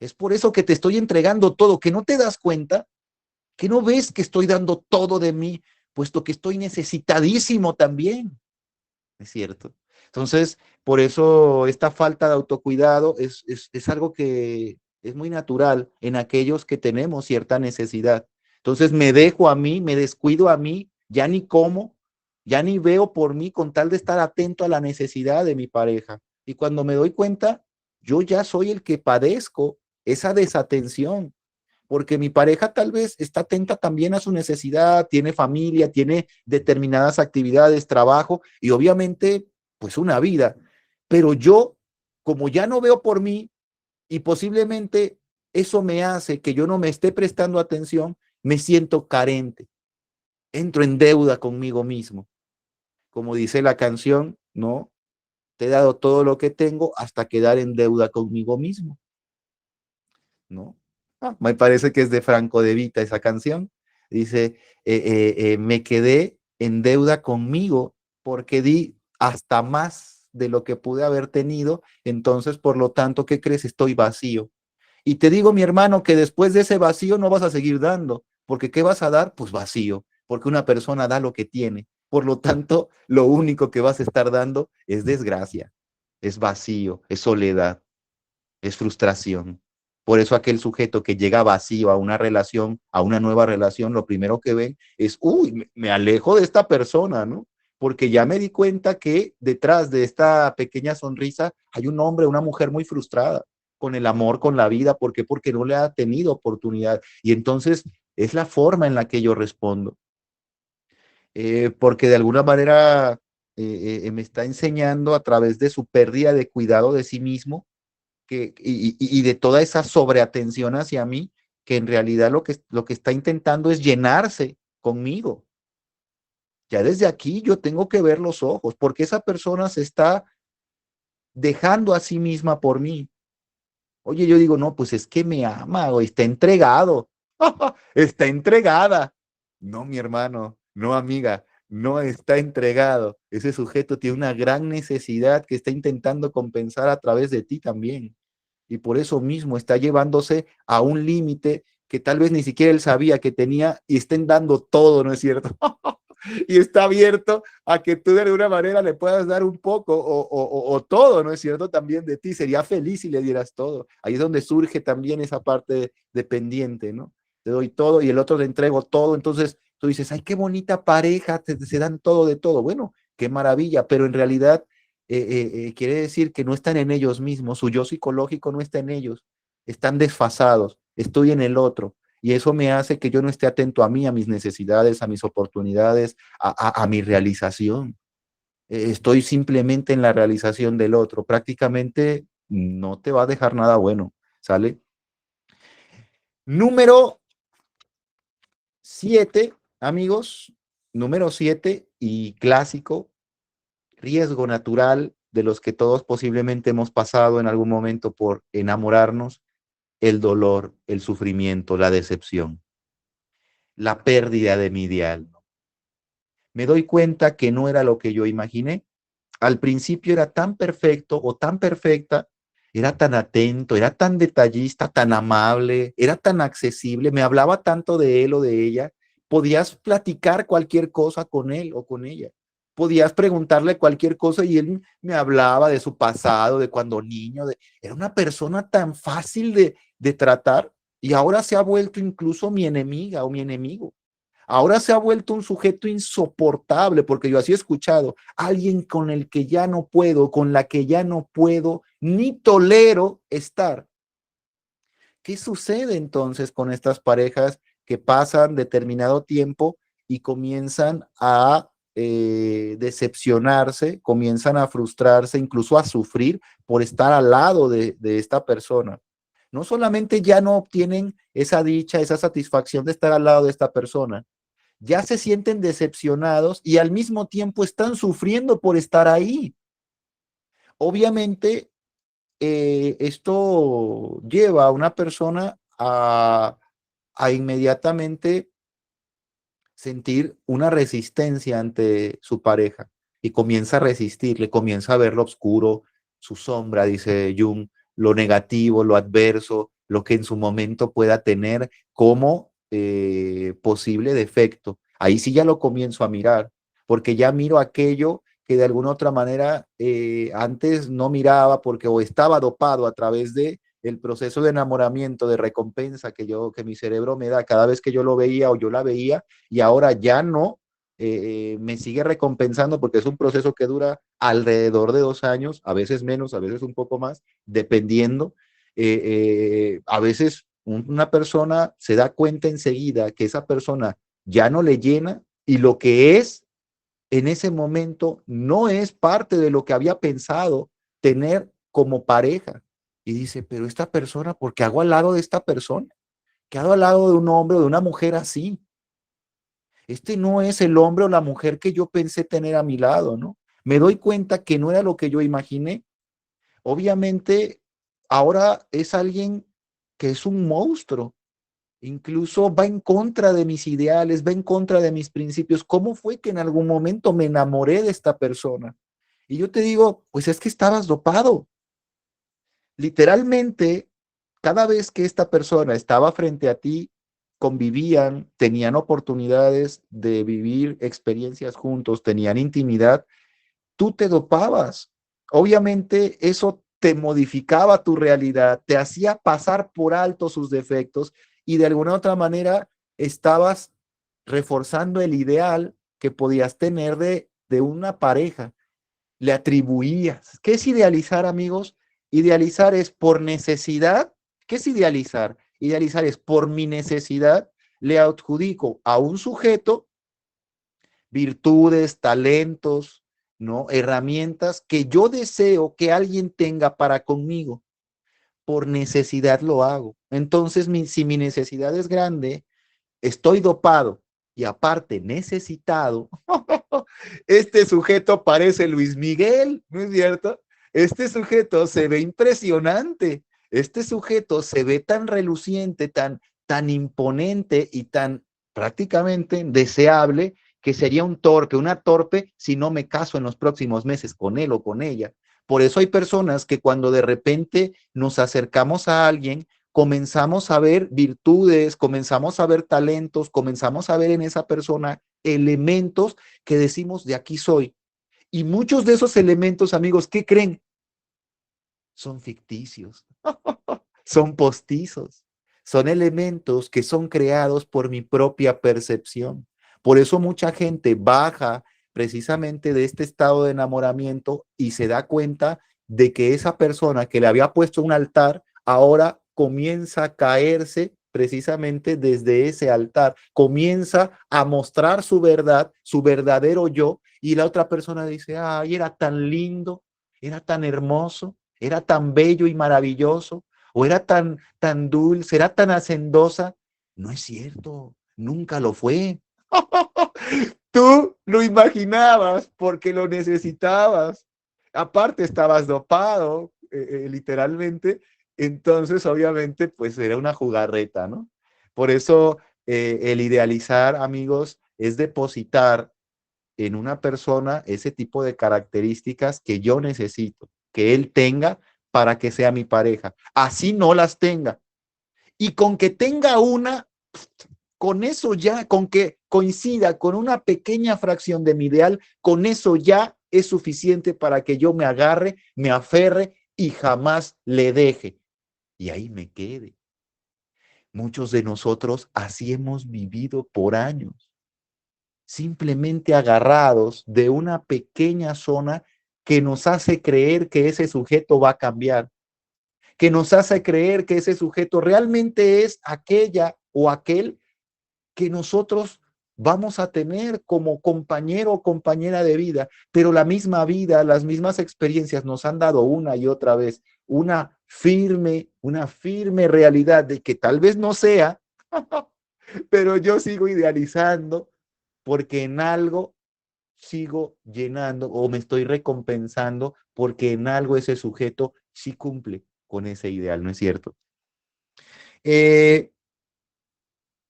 [SPEAKER 1] Es por eso que te estoy entregando todo, que no te das cuenta, que no ves que estoy dando todo de mí, puesto que estoy necesitadísimo también. ¿Es cierto? Entonces, por eso esta falta de autocuidado es algo que es muy natural en aquellos que tenemos cierta necesidad. Entonces, me dejo a mí, me descuido a mí, ya ni como, ya ni veo por mí con tal de estar atento a la necesidad de mi pareja. Y cuando me doy cuenta, yo ya soy el que padezco esa desatención porque mi pareja tal vez está atenta también a su necesidad, tiene familia, tiene determinadas actividades, trabajo y obviamente pues una vida. Pero yo, como ya no veo por mí y posiblemente eso me hace que yo no me esté prestando atención, me siento carente, entro en deuda conmigo mismo. Como dice la canción, ¿no? Te he dado todo lo que tengo hasta quedar en deuda conmigo mismo, ¿no? Me parece que es de Franco De Vita esa canción. Dice, me quedé en deuda conmigo porque di hasta más de lo que pude haber tenido, entonces, por lo tanto, ¿qué crees? Estoy vacío. Y te digo, mi hermano, que después de ese vacío no vas a seguir dando, porque ¿qué vas a dar? Pues vacío, porque una persona da lo que tiene. Por lo tanto, lo único que vas a estar dando es desgracia, es vacío, es soledad, es frustración. Por eso aquel sujeto que llega vacío a una relación, a una nueva relación, lo primero que ve es, uy, me alejo de esta persona, ¿no? Porque ya me di cuenta que detrás de esta pequeña sonrisa hay un hombre, una mujer muy frustrada con el amor, con la vida. ¿Por qué? Porque no le ha tenido oportunidad. Y entonces es la forma en la que yo respondo. Porque de alguna manera me está enseñando a través de su pérdida de cuidado de sí mismo y de toda esa sobreatención hacia mí, que en realidad lo que está intentando es llenarse conmigo. Ya desde aquí yo tengo que ver los ojos, porque esa persona se está dejando a sí misma por mí. Oye, yo digo, no, pues es que me ama o está entregado, está entregada. No, mi hermano, no, amiga, no está entregado. Ese sujeto tiene una gran necesidad que está intentando compensar a través de ti también. Y por eso mismo está llevándose a un límite que tal vez ni siquiera él sabía que tenía y estén dando todo, ¿no es cierto? Y está abierto a que tú de alguna manera le puedas dar un poco o todo, ¿no es cierto? También de ti. Sería feliz si le dieras todo. Ahí es donde surge también esa parte dependiente, ¿no? Te doy todo y el otro te entrego todo. Entonces tú dices, ay, qué bonita pareja, se dan todo de todo. Bueno, qué maravilla, pero en realidad quiere decir que no están en ellos mismos, su yo psicológico no está en ellos, están desfasados, estoy en el otro. Y eso me hace que yo no esté atento a mí, a mis necesidades, a mis oportunidades, a mi realización. Estoy simplemente en la realización del otro. Prácticamente no te va a dejar nada bueno, ¿sale? Número 7, amigos. Número 7 y clásico, riesgo natural de los que todos posiblemente hemos pasado en algún momento por enamorarnos, el dolor, el sufrimiento, la decepción, la pérdida de mi ideal. Me doy cuenta que no era lo que yo imaginé. Al principio era tan perfecto o tan perfecta, era tan atento, era tan detallista, tan amable, era tan accesible, me hablaba tanto de él o de ella, podías platicar cualquier cosa con él o con ella. Podías preguntarle cualquier cosa y él me hablaba de su pasado, de cuando niño, era una persona tan fácil de tratar y ahora se ha vuelto incluso mi enemiga o mi enemigo. Ahora se ha vuelto un sujeto insoportable, porque yo así he escuchado, alguien con el que ya no puedo, con la que ya no puedo, ni tolero estar. ¿Qué sucede entonces con estas parejas que pasan determinado tiempo y comienzan a decepcionarse, comienzan a frustrarse, incluso a sufrir por estar al lado de esta persona? No solamente ya no obtienen esa dicha, esa satisfacción de estar al lado de esta persona, ya se sienten decepcionados y al mismo tiempo están sufriendo por estar ahí. Obviamente, esto lleva a una persona a inmediatamente sentir una resistencia ante su pareja y comienza a resistirle, comienza a ver lo oscuro, su sombra, dice Jung, lo negativo, lo adverso, lo que en su momento pueda tener como posible defecto. Ahí sí ya lo comienzo a mirar, porque ya miro aquello que de alguna otra manera antes no miraba porque o estaba dopado a través de el proceso de enamoramiento, de recompensa que mi cerebro me da cada vez que yo lo veía o yo la veía, y ahora ya no me sigue recompensando porque es un proceso que dura alrededor de 2 años, a veces menos, a veces un poco más, dependiendo. A veces una persona se da cuenta enseguida que esa persona ya no le llena y lo que es en ese momento no es parte de lo que había pensado tener como pareja. Y dice, pero esta persona, ¿por qué hago al lado de esta persona? ¿Qué hago al lado de un hombre o de una mujer así? Este no es el hombre o la mujer que yo pensé tener a mi lado, ¿no? Me doy cuenta que no era lo que yo imaginé. Obviamente, ahora es alguien que es un monstruo, incluso va en contra de mis ideales, va en contra de mis principios. ¿Cómo fue que en algún momento me enamoré de esta persona? Y yo te digo, pues es que estabas dopado. Literalmente, cada vez que esta persona estaba frente a ti, convivían, tenían oportunidades de vivir experiencias juntos, tenían intimidad, tú te dopabas. Obviamente eso te modificaba tu realidad, te hacía pasar por alto sus defectos y de alguna otra manera estabas reforzando el ideal que podías tener de una pareja. Le atribuías. ¿Qué es idealizar, amigos? Idealizar es por necesidad. ¿Qué es idealizar? Idealizar es por mi necesidad, le adjudico a un sujeto virtudes, talentos, ¿no? Herramientas que yo deseo que alguien tenga para conmigo. Por necesidad lo hago. Entonces, si mi necesidad es grande, estoy dopado y aparte necesitado, este sujeto parece Luis Miguel, ¿no es cierto? Este sujeto se ve impresionante, este sujeto se ve tan reluciente, tan imponente y tan prácticamente deseable que sería un torpe, una torpe si no me caso en los próximos meses con él o con ella. Por eso hay personas que cuando de repente nos acercamos a alguien, comenzamos a ver virtudes, comenzamos a ver talentos, comenzamos a ver en esa persona elementos que decimos de aquí soy. Y muchos de esos elementos, amigos, ¿qué creen? Son ficticios, son postizos, son elementos que son creados por mi propia percepción. Por eso mucha gente baja precisamente de este estado de enamoramiento y se da cuenta de que esa persona que le había puesto un altar ahora comienza a caerse precisamente desde ese altar, comienza a mostrar su verdad, su verdadero yo, y la otra persona dice, ay, era tan lindo, era tan hermoso, era tan bello y maravilloso, o era tan dulce, era tan hacendosa. No es cierto, nunca lo fue. Tú lo imaginabas porque lo necesitabas. Aparte estabas dopado, literalmente. Entonces, obviamente, pues era una jugarreta, ¿no? Por eso el idealizar, amigos, es depositar en una persona ese tipo de características que yo necesito, que él tenga para que sea mi pareja. Así no las tenga. Y con que tenga una, con eso ya, con que coincida con una pequeña fracción de mi ideal, con eso ya es suficiente para que yo me agarre, me aferre y jamás le deje. Y ahí me quede. Muchos de nosotros así hemos vivido por años, simplemente agarrados de una pequeña zona que nos hace creer que ese sujeto va a cambiar, que nos hace creer que ese sujeto realmente es aquella o aquel que nosotros vamos a tener como compañero o compañera de vida, pero la misma vida, las mismas experiencias nos han dado una y otra vez una firme realidad de que tal vez no sea, pero yo sigo idealizando porque en algo sigo llenando o me estoy recompensando porque en algo ese sujeto sí cumple con ese ideal, ¿no es cierto? Eh,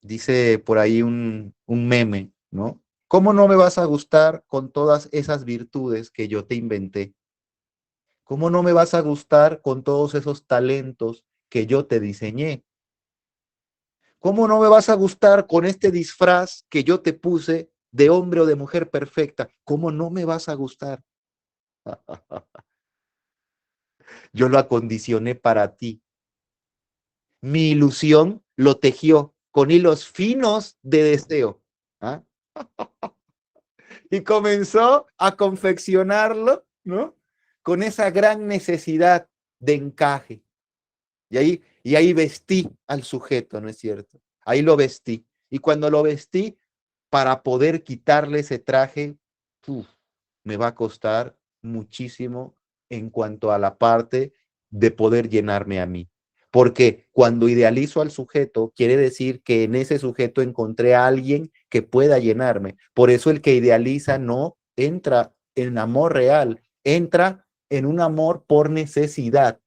[SPEAKER 1] Dice por ahí un meme, ¿no? ¿Cómo no me vas a gustar con todas esas virtudes que yo te inventé? ¿Cómo no me vas a gustar con todos esos talentos que yo te diseñé? ¿Cómo no me vas a gustar con este disfraz que yo te puse de hombre o de mujer perfecta? ¿Cómo no me vas a gustar? Yo lo acondicioné para ti. Mi ilusión lo tejió con hilos finos de deseo. ¿Ah? Y comenzó a confeccionarlo, ¿no? Con esa gran necesidad de encaje. Y ahí vestí al sujeto, ¿no es cierto? Ahí lo vestí. Y cuando lo vestí, para poder quitarle ese traje, uf, me va a costar muchísimo en cuanto a la parte de poder llenarme a mí. Porque cuando idealizo al sujeto, quiere decir que en ese sujeto encontré a alguien que pueda llenarme. Por eso el que idealiza no entra en amor real, entra en un amor por necesidad,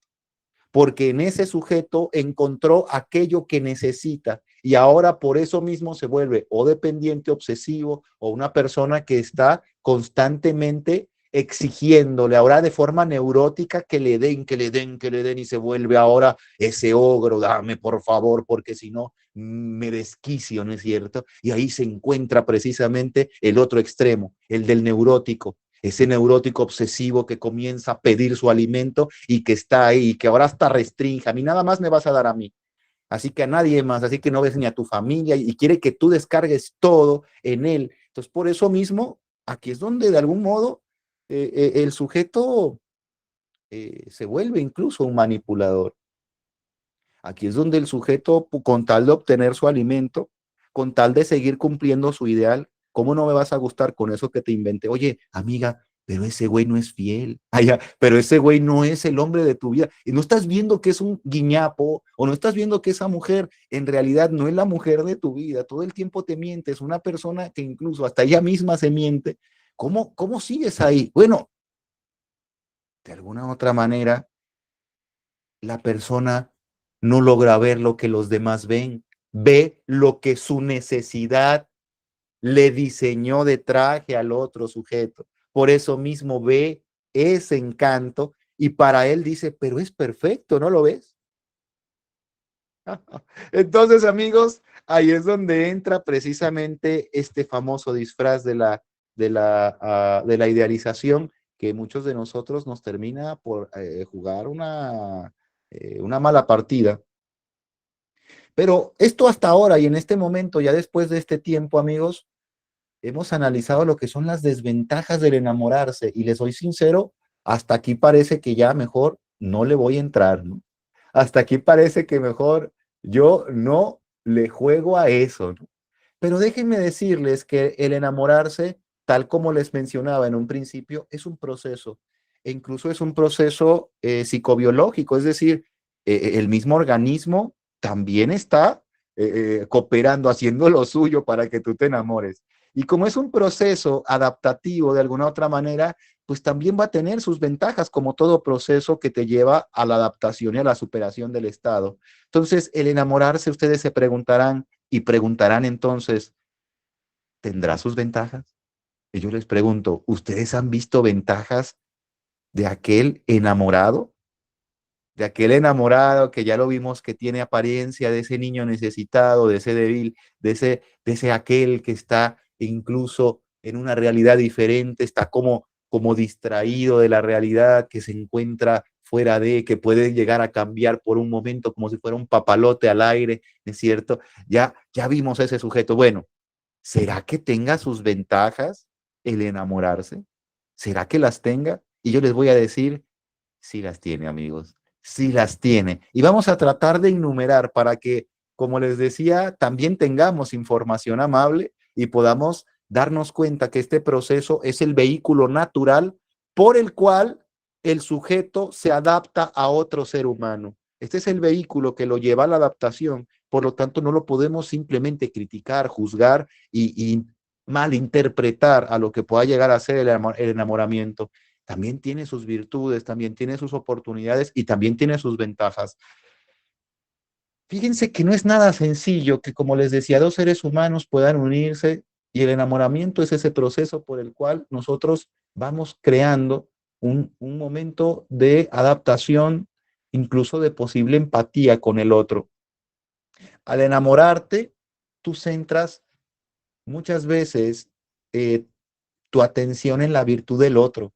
[SPEAKER 1] porque en ese sujeto encontró aquello que necesita y ahora por eso mismo se vuelve o dependiente obsesivo o una persona que está constantemente exigiéndole ahora de forma neurótica que le den, que le den, que le den y se vuelve ahora ese ogro, dame por favor, porque si no me desquicio, ¿no es cierto? Y ahí se encuentra precisamente el otro extremo, el del neurótico, ese neurótico obsesivo que comienza a pedir su alimento y que está ahí, y que ahora hasta restringe, a mí nada más me vas a dar a mí, así que a nadie más, así que no ves ni a tu familia y quiere que tú descargues todo en él. Entonces, por eso mismo, aquí es donde de algún modo el sujeto se vuelve incluso un manipulador. Aquí es donde el sujeto, con tal de obtener su alimento, con tal de seguir cumpliendo su ideal, ¿cómo no me vas a gustar con eso que te inventé? Oye, amiga, pero ese güey no es fiel. Ay, ya, pero ese güey no es el hombre de tu vida. Y no estás viendo que es un guiñapo, o no estás viendo que esa mujer en realidad no es la mujer de tu vida. Todo el tiempo te mientes, una persona que incluso hasta ella misma se miente. ¿Cómo sigues ahí? Bueno, de alguna otra manera, la persona no logra ver lo que los demás ven, ve lo que su necesidad le diseñó de traje al otro sujeto. Por eso mismo ve ese encanto y para él dice, pero es perfecto, ¿no lo ves? Entonces, amigos, ahí es donde entra precisamente este famoso disfraz de la idealización que muchos de nosotros nos termina por jugar una mala partida. Pero esto hasta ahora y en este momento, ya después de este tiempo, amigos, hemos analizado lo que son las desventajas del enamorarse y les soy sincero, hasta aquí parece que ya mejor no le voy a entrar, ¿no? Hasta aquí parece que mejor yo no le juego a eso, ¿no? Pero déjenme decirles que el enamorarse, tal como les mencionaba en un principio, es un proceso, e incluso es un proceso psicobiológico, es decir, el mismo organismo también está cooperando, haciendo lo suyo para que tú te enamores. Y como es un proceso adaptativo de alguna otra manera, pues también va a tener sus ventajas, como todo proceso que te lleva a la adaptación y a la superación del estado. Entonces, el enamorarse, ustedes se preguntarán y preguntarán entonces, ¿tendrá sus ventajas? Y yo les pregunto, ¿ustedes han visto ventajas de aquel enamorado? De aquel enamorado que ya lo vimos que tiene apariencia de ese niño necesitado, de ese débil, de ese aquel que está incluso en una realidad diferente, está como distraído de la realidad, que se encuentra fuera de, que puede llegar a cambiar por un momento como si fuera un papalote al aire, ¿es cierto? Ya vimos ese sujeto. Bueno, ¿será que tenga sus ventajas el enamorarse? ¿Será que las tenga? Y yo les voy a decir, sí las tiene, amigos, sí las tiene. Y vamos a tratar de enumerar para que, como les decía, también tengamos información amable y podamos darnos cuenta que este proceso es el vehículo natural por el cual el sujeto se adapta a otro ser humano. Este es el vehículo que lo lleva a la adaptación, por lo tanto no lo podemos simplemente criticar, juzgar y malinterpretar a lo que pueda llegar a ser el enamoramiento. También tiene sus virtudes, también tiene sus oportunidades y también tiene sus ventajas. Fíjense que no es nada sencillo que, como les decía, dos seres humanos puedan unirse y el enamoramiento es ese proceso por el cual nosotros vamos creando un momento de adaptación, incluso de posible empatía con el otro. Al enamorarte, tú centras muchas veces eh, tu atención en la virtud del otro.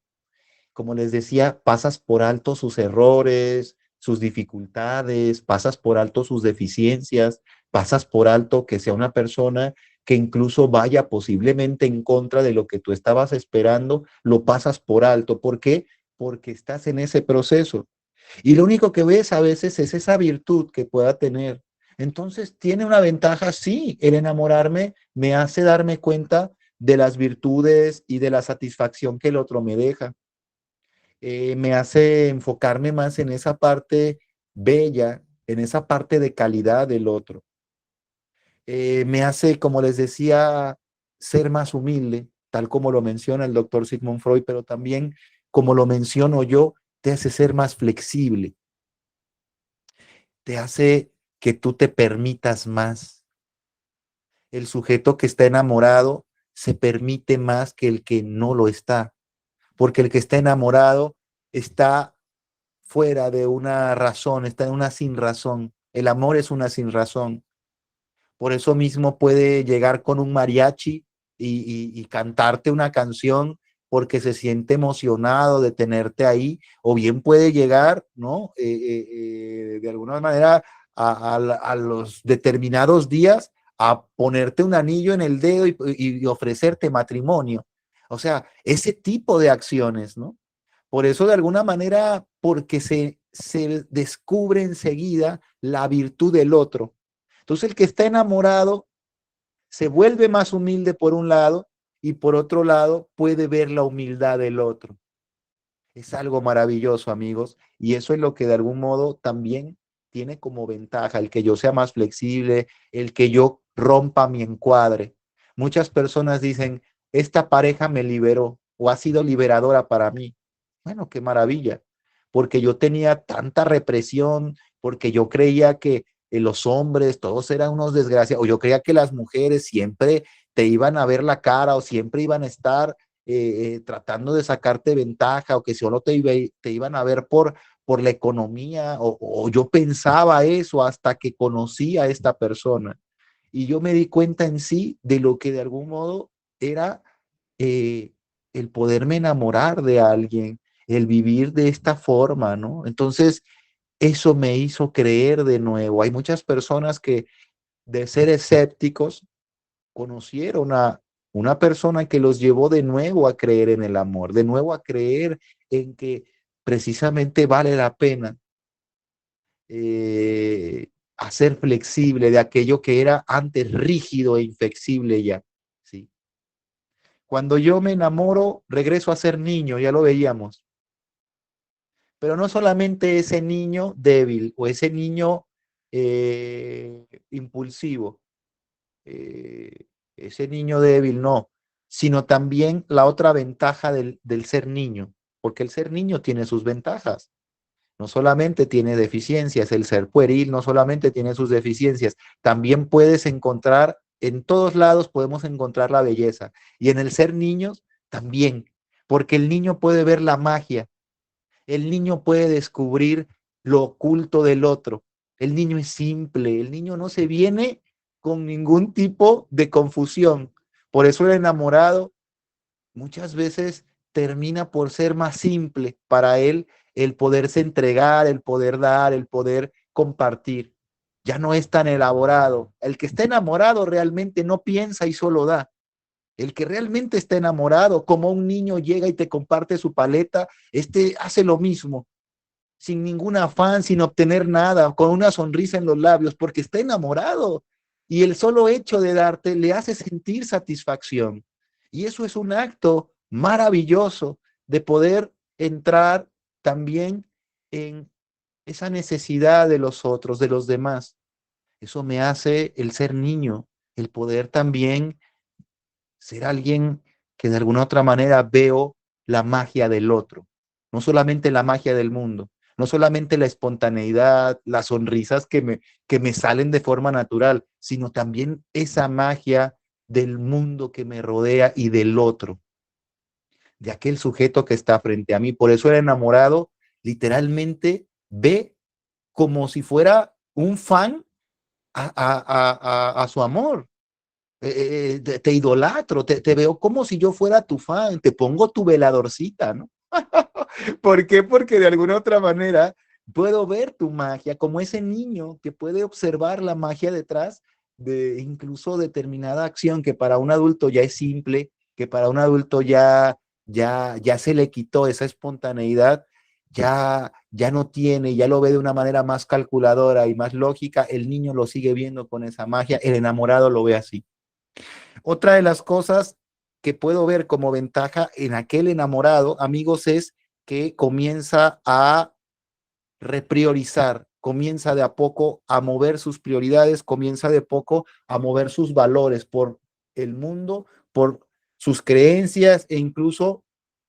[SPEAKER 1] Como les decía, pasas por alto sus errores, sus dificultades, pasas por alto sus deficiencias, pasas por alto que sea una persona que incluso vaya posiblemente en contra de lo que tú estabas esperando, lo pasas por alto. ¿Por qué? Porque estás en ese proceso. Y lo único que ves a veces es esa virtud que pueda tener. Entonces, tiene una ventaja, sí, el enamorarme me hace darme cuenta de las virtudes y de la satisfacción que el otro me deja. Me hace enfocarme más en esa parte bella, en esa parte de calidad del otro. Me hace, como les decía, ser más humilde, tal como lo menciona el doctor Sigmund Freud, pero también, como lo menciono yo, te hace ser más flexible, te hace que tú te permitas más. El sujeto que está enamorado se permite más que el que no lo está. porque el que está enamorado está fuera de una razón, está en una sin razón. El amor es una sin razón. Por eso mismo puede llegar con un mariachi y cantarte una canción porque se siente emocionado de tenerte ahí, o bien puede llegar, ¿no? De alguna manera a los determinados días a ponerte un anillo en el dedo y ofrecerte matrimonio. O sea, ese tipo de acciones, ¿no? Por eso, de alguna manera, porque se descubre enseguida la virtud del otro. Entonces, el que está enamorado se vuelve más humilde por un lado y por otro lado puede ver la humildad del otro. Es algo maravilloso, amigos, y eso es lo que de algún modo también tiene como ventaja el que yo sea más flexible, el que yo rompa mi encuadre. Muchas personas dicen, esta pareja me liberó o ha sido liberadora para mí. Bueno, qué maravilla, porque yo tenía tanta represión, porque yo creía que los hombres todos eran unos desgraciados, o yo creía que las mujeres siempre te iban a ver la cara o siempre iban a estar tratando de sacarte ventaja o que solo te iban a ver por la economía o yo pensaba eso hasta que conocí a esta persona y yo me di cuenta en sí de lo que de algún modo era eh, el poderme enamorar de alguien, el vivir de esta forma, ¿no? Entonces, eso me hizo creer de nuevo. Hay muchas personas que de ser escépticos conocieron a una persona que los llevó de nuevo a creer en el amor, de nuevo a creer en que precisamente vale la pena hacer flexible de aquello que era antes rígido e inflexible ya. ¿Sí? Cuando yo me enamoro, regreso a ser niño, ya lo veíamos, pero no solamente ese niño débil o ese niño impulsivo, eh, ese niño débil, no, sino también la otra ventaja del ser niño, porque el ser niño tiene sus ventajas. No solamente tiene deficiencias, el ser pueril no solamente tiene sus deficiencias, también puedes encontrar, en todos lados podemos encontrar la belleza. Y en el ser niños también, porque el niño puede ver la magia, el niño puede descubrir lo oculto del otro. El niño es simple, el niño no se viene con ningún tipo de confusión. Por eso el enamorado muchas veces termina por ser más simple para él el poderse entregar, el poder dar, el poder compartir. Ya no es tan elaborado. El que está enamorado realmente no piensa y solo da. El que realmente está enamorado, como un niño llega y te comparte su paleta, este hace lo mismo, sin ningún afán, sin obtener nada, con una sonrisa en los labios, porque está enamorado. Y el solo hecho de darte le hace sentir satisfacción. Y eso es un acto maravilloso de poder entrar también en esa necesidad de los otros, de los demás. Eso me hace el ser niño, el poder también ser alguien que de alguna otra manera veo la magia del otro, no solamente la magia del mundo, no solamente la espontaneidad, las sonrisas que me salen de forma natural, sino también esa magia del mundo que me rodea y del otro, de aquel sujeto que está frente a mí. Por eso el enamorado literalmente ve como si fuera un fan a su amor. Te idolatro, te veo como si yo fuera tu fan, te pongo tu veladorcita, ¿no? ¿Por qué? Porque de alguna otra manera puedo ver tu magia, como ese niño que puede observar la magia detrás de incluso determinada acción que para un adulto ya es simple, que para un adulto ya se le quitó esa espontaneidad, ya no tiene, ya lo ve de una manera más calculadora y más lógica, el niño lo sigue viendo con esa magia, el enamorado lo ve así. Otra de las cosas que puedo ver como ventaja en aquel enamorado, amigos, es que comienza a repriorizar, comienza de a poco a mover sus prioridades, comienza de poco a mover sus valores por el mundo, por sus creencias e incluso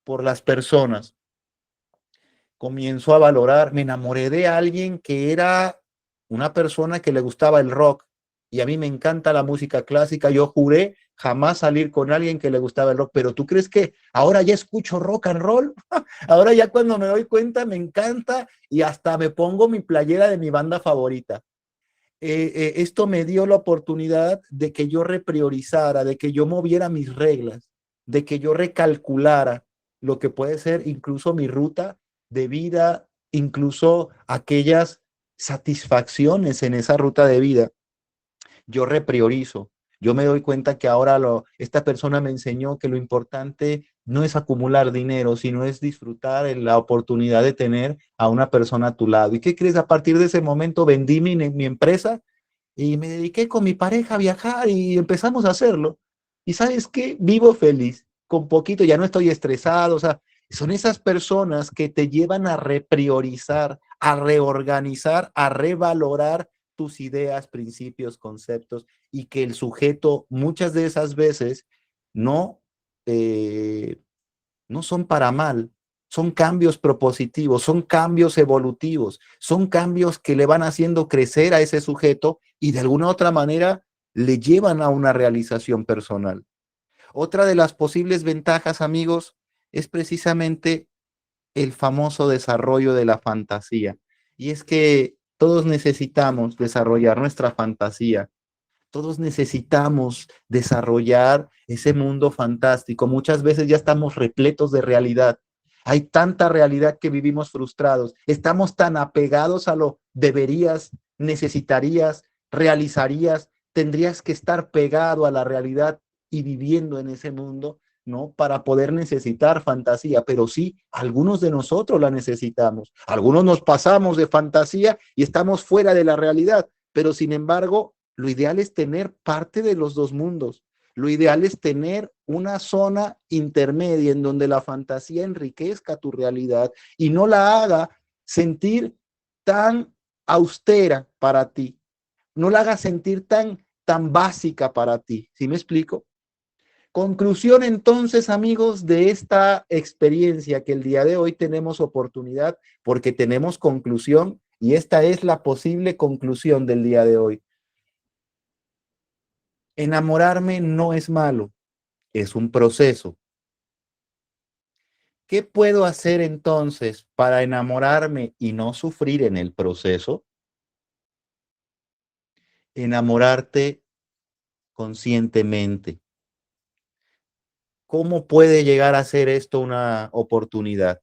[SPEAKER 1] por las personas. Comienzo a valorar, me enamoré de alguien que era una persona que le gustaba el rock y a mí me encanta la música clásica. Yo juré jamás salir con alguien que le gustaba el rock, pero ¿tú crees que ahora ya escucho rock and roll? Ahora ya cuando me doy cuenta me encanta y hasta me pongo mi playera de mi banda favorita. Esto me dio la oportunidad de que yo repriorizara, de que yo moviera mis reglas, de que yo recalculara lo que puede ser incluso mi ruta de vida, incluso aquellas satisfacciones en esa ruta de vida. Yo repriorizo. Yo me doy cuenta que ahora esta persona me enseñó que lo importante no es acumular dinero, sino es disfrutar de la oportunidad de tener a una persona a tu lado. ¿Y qué crees? A partir de ese momento vendí mi empresa y me dediqué con mi pareja a viajar y empezamos a hacerlo. Y ¿sabes qué? Vivo feliz, con poquito, ya no estoy estresado. O sea, son esas personas que te llevan a repriorizar, a reorganizar, a revalorar tus ideas, principios, conceptos, y que el sujeto muchas de esas veces no, eh, no son para mal, son cambios propositivos, son cambios evolutivos, son cambios que le van haciendo crecer a ese sujeto y de alguna otra manera le llevan a una realización personal. Otra de las posibles ventajas, amigos, es precisamente el famoso desarrollo de la fantasía. Y es que todos necesitamos desarrollar nuestra fantasía. Todos necesitamos desarrollar ese mundo fantástico. Muchas veces ya estamos repletos de realidad. Hay tanta realidad que vivimos frustrados. Estamos tan apegados a lo deberías, necesitarías, realizarías. Tendrías que estar pegado a la realidad y viviendo en ese mundo, ¿no? Para poder necesitar fantasía. Pero sí, algunos de nosotros la necesitamos. Algunos nos pasamos de fantasía y estamos fuera de la realidad. Pero sin embargo, lo ideal es tener parte de los dos mundos. Lo ideal es tener una zona intermedia en donde la fantasía enriquezca tu realidad y no la haga sentir tan austera para ti. No la haga sentir tan básica para ti. ¿Sí me explico? Conclusión entonces, amigos, de esta experiencia que el día de hoy tenemos oportunidad porque tenemos conclusión y esta es la posible conclusión del día de hoy. Enamorarme no es malo, es un proceso. ¿Qué puedo hacer entonces para enamorarme y no sufrir en el proceso? Enamorarte conscientemente. ¿Cómo puede llegar a ser esto una oportunidad?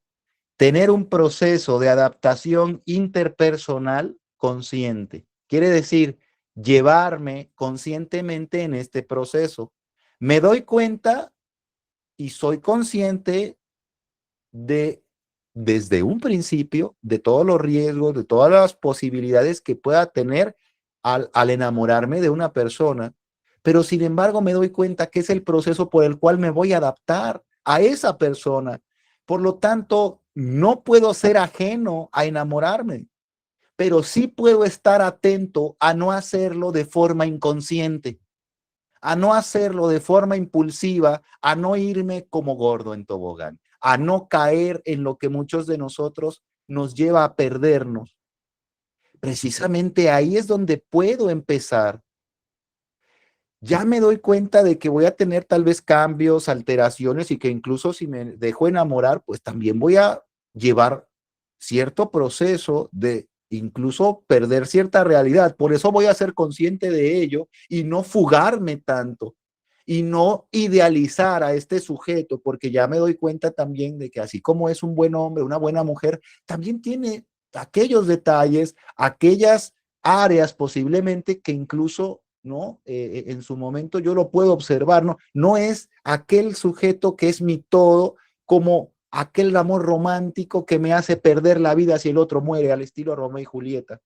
[SPEAKER 1] Tener un proceso de adaptación interpersonal consciente. Quiere decir, llevarme conscientemente en este proceso. Me doy cuenta y soy consciente de, desde un principio, de todos los riesgos, de todas las posibilidades que pueda tener al enamorarme de una persona, pero sin embargo me doy cuenta que es el proceso por el cual me voy a adaptar a esa persona. Por lo tanto, no puedo ser ajeno a enamorarme, pero sí puedo estar atento a no hacerlo de forma inconsciente, a no hacerlo de forma impulsiva, a no irme como gordo en tobogán, a no caer en lo que muchos de nosotros nos lleva a perdernos. Precisamente ahí es donde puedo empezar. Ya me doy cuenta de que voy a tener tal vez cambios, alteraciones y que incluso si me dejo enamorar, pues también voy a llevar cierto proceso de incluso perder cierta realidad. Por eso voy a ser consciente de ello y no fugarme tanto y no idealizar a este sujeto, porque ya me doy cuenta también de que así como es un buen hombre, una buena mujer, también tiene aquellos detalles, aquellas áreas posiblemente que incluso, ¿no? En su momento yo lo puedo observar, ¿no? No es aquel sujeto que es mi todo, como aquel amor romántico que me hace perder la vida si el otro muere, al estilo Romeo y Julieta.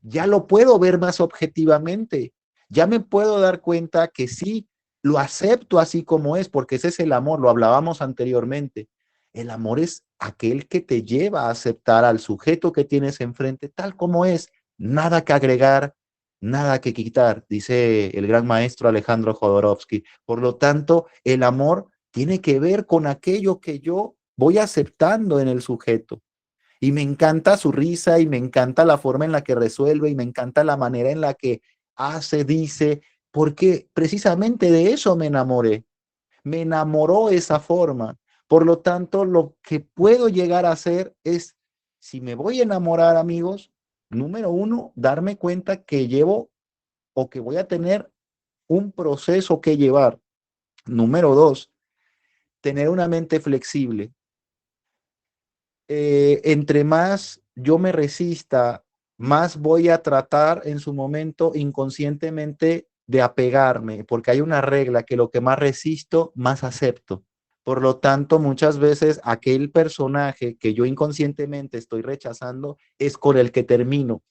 [SPEAKER 1] Ya lo puedo ver más objetivamente, ya me puedo dar cuenta que sí, lo acepto así como es, porque ese es el amor, lo hablábamos anteriormente. El amor es aquel que te lleva a aceptar al sujeto que tienes enfrente tal como es, nada que agregar, nada que quitar, dice el gran maestro Alejandro Jodorowsky. Por lo tanto, el amor tiene que ver con aquello que yo voy aceptando en el sujeto. Y me encanta su risa y me encanta la forma en la que resuelve y me encanta la manera en la que hace, dice, porque precisamente de eso me enamoré. Me enamoró esa forma. Por lo tanto, lo que puedo llegar a hacer es, si me voy a enamorar, amigos, número uno, darme cuenta que llevo o que voy a tener un proceso que llevar. Número dos, tener una mente flexible. Entre más yo me resista, más voy a tratar en su momento inconscientemente de apegarme, porque hay una regla que lo que más resisto, más acepto. Por lo tanto, muchas veces aquel personaje que yo inconscientemente estoy rechazando es con el que termino.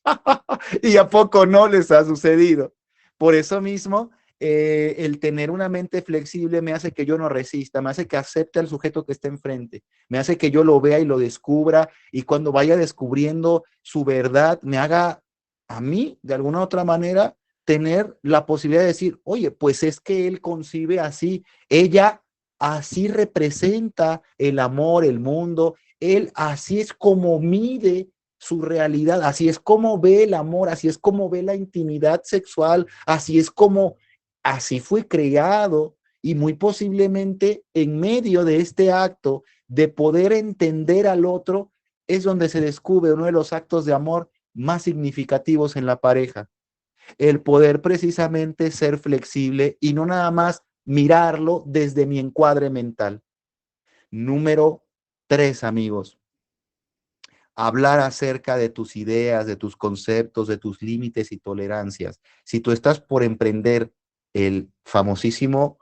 [SPEAKER 1] ¿Y a poco no les ha sucedido? Por eso mismo, el tener una mente flexible me hace que yo no resista, me hace que acepte al sujeto que está enfrente, me hace que yo lo vea y lo descubra, y cuando vaya descubriendo su verdad, me haga a mí, de alguna u otra manera, tener la posibilidad de decir, oye, pues es que él concibe así, ella así representa el amor, el mundo, él así es como mide su realidad, así es como ve el amor, así es como ve la intimidad sexual, así es como, así fue creado, y muy posiblemente en medio de este acto de poder entender al otro es donde se descubre uno de los actos de amor más significativos en la pareja, el poder precisamente ser flexible y no nada más mirarlo desde mi encuadre mental. Número tres, amigos, hablar acerca de tus ideas, de tus conceptos, de tus límites y tolerancias. Si tú estás por emprender el famosísimo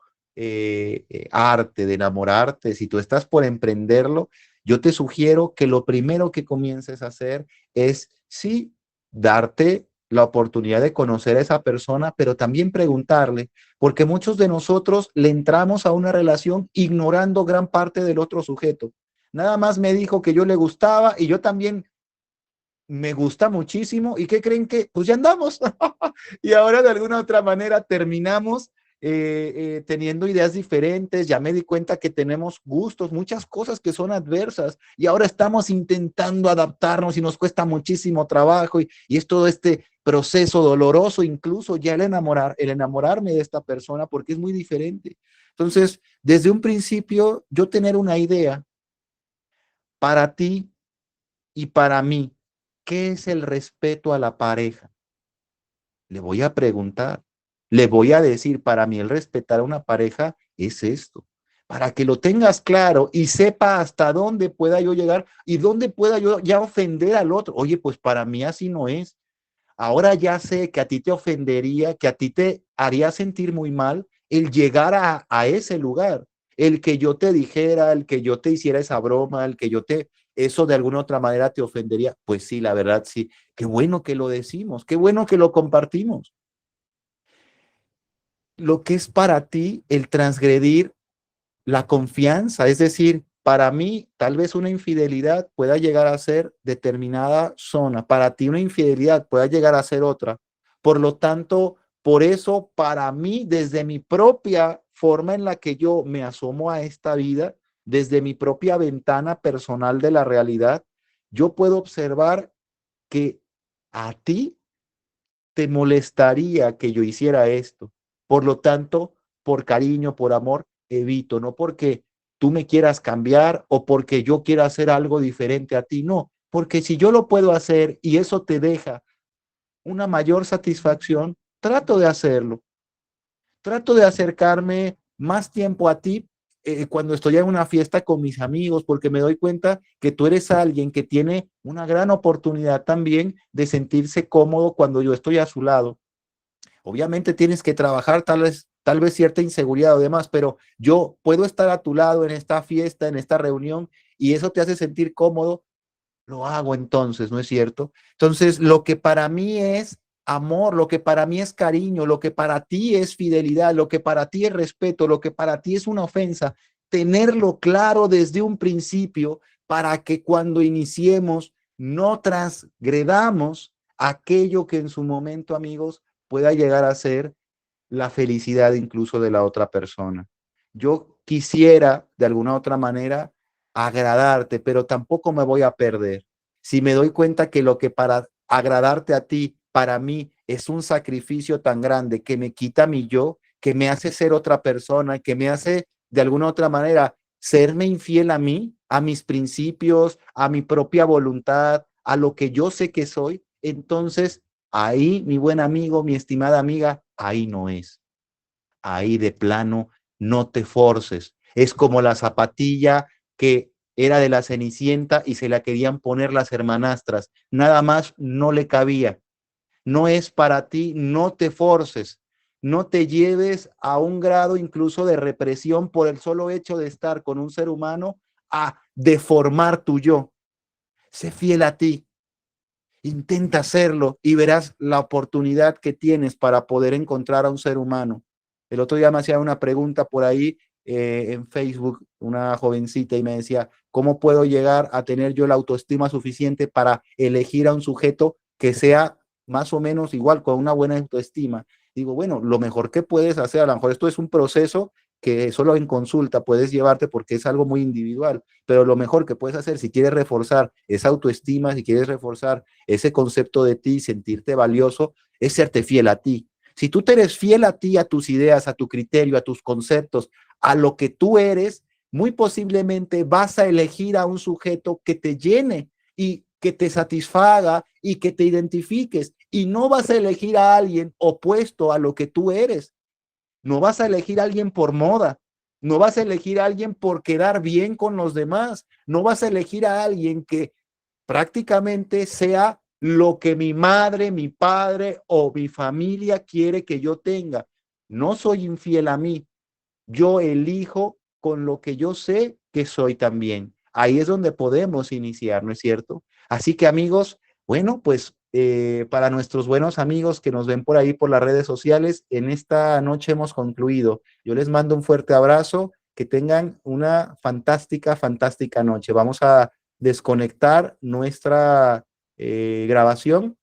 [SPEAKER 1] arte de enamorarte, si tú estás por emprenderlo, yo te sugiero que lo primero que comiences a hacer es, sí, darte la oportunidad de conocer a esa persona, pero también preguntarle, porque muchos de nosotros le entramos a una relación ignorando gran parte del otro sujeto. Nada más me dijo que yo le gustaba y yo también me gusta muchísimo. ¿Y qué creen que? Pues ya andamos. Y ahora de alguna otra manera terminamos teniendo ideas diferentes. Ya me di cuenta que tenemos gustos, muchas cosas que son adversas. Y ahora estamos intentando adaptarnos y nos cuesta muchísimo trabajo. Y es todo este proceso doloroso, incluso ya el enamorarme de esta persona, porque es muy diferente. Entonces, desde un principio, yo tener una idea para ti y para mí, ¿qué es el respeto a la pareja? Le voy a preguntar, le voy a decir, para mí el respetar a una pareja es esto, para que lo tengas claro y sepa hasta dónde pueda yo llegar y dónde pueda yo ya ofender al otro. Oye, pues para mí así no es. Ahora ya sé que a ti te ofendería, que a ti te haría sentir muy mal el llegar a ese lugar, el que yo te dijera, el que yo te hiciera esa broma, el que yo te, eso de alguna otra manera te ofendería. Pues sí, la verdad sí. Qué bueno que lo decimos, qué bueno que lo compartimos. Lo que es para ti el transgredir la confianza, es decir, para mí tal vez una infidelidad pueda llegar a ser determinada zona, para ti una infidelidad pueda llegar a ser otra. Por lo tanto, por eso para mí, desde mi propia forma en la que yo me asomo a esta vida, desde mi propia ventana personal de la realidad, yo puedo observar que a ti te molestaría que yo hiciera esto. Por lo tanto, por cariño, por amor, evito, no porque tú me quieras cambiar o porque yo quiera hacer algo diferente a ti, no, porque si yo lo puedo hacer y eso te deja una mayor satisfacción, trato de hacerlo. Trato de acercarme más tiempo a ti cuando estoy en una fiesta con mis amigos, porque me doy cuenta que tú eres alguien que tiene una gran oportunidad también de sentirse cómodo cuando yo estoy a su lado. Obviamente tienes que trabajar tal vez cierta inseguridad o demás, pero yo puedo estar a tu lado en esta fiesta, en esta reunión, y eso te hace sentir cómodo, lo hago entonces, ¿no es cierto? Entonces, lo que para mí es amor, lo que para mí es cariño, lo que para ti es fidelidad, lo que para ti es respeto, lo que para ti es una ofensa, tenerlo claro desde un principio para que cuando iniciemos no transgredamos aquello que en su momento, amigos, pueda llegar a ser la felicidad incluso de la otra persona. Yo quisiera de alguna otra manera agradarte, pero tampoco me voy a perder. Si me doy cuenta que lo que para agradarte a ti, para mí, es un sacrificio tan grande que me quita mi yo, que me hace ser otra persona, que me hace de alguna otra manera serme infiel a mí, a mis principios, a mi propia voluntad, a lo que yo sé que soy. Entonces, ahí, mi buen amigo, mi estimada amiga, ahí no es. Ahí de plano, no te forces. Es como la zapatilla que era de la Cenicienta y se la querían poner las hermanastras. Nada más no le cabía. No es para ti, no te forces. No te lleves a un grado incluso de represión por el solo hecho de estar con un ser humano a deformar tu yo. Sé fiel a ti, intenta hacerlo y verás la oportunidad que tienes para poder encontrar a un ser humano. El otro día me hacía una pregunta por ahí en Facebook, una jovencita, y me decía, ¿cómo puedo llegar a tener yo la autoestima suficiente para elegir a un sujeto que sea más o menos igual, con una buena autoestima? Digo, bueno, lo mejor que puedes hacer, a lo mejor esto es un proceso que solo en consulta puedes llevarte porque es algo muy individual, pero lo mejor que puedes hacer si quieres reforzar esa autoestima, si quieres reforzar ese concepto de ti, sentirte valioso, es serte fiel a ti. Si tú te eres fiel a ti, a tus ideas, a tu criterio, a tus conceptos, a lo que tú eres, muy posiblemente vas a elegir a un sujeto que te llene y que te satisfaga y que te identifiques. Y no vas a elegir a alguien opuesto a lo que tú eres. No vas a elegir a alguien por moda. No vas a elegir a alguien por quedar bien con los demás. No vas a elegir a alguien que prácticamente sea lo que mi madre, mi padre o mi familia quiere que yo tenga. No soy infiel a mí, yo elijo con lo que yo sé que soy también. Ahí es donde podemos iniciar, ¿no es cierto? Así que amigos, bueno, pues para nuestros buenos amigos que nos ven por ahí por las redes sociales, en esta noche hemos concluido. Yo les mando un fuerte abrazo, que tengan una fantástica, fantástica noche. Vamos a desconectar nuestra grabación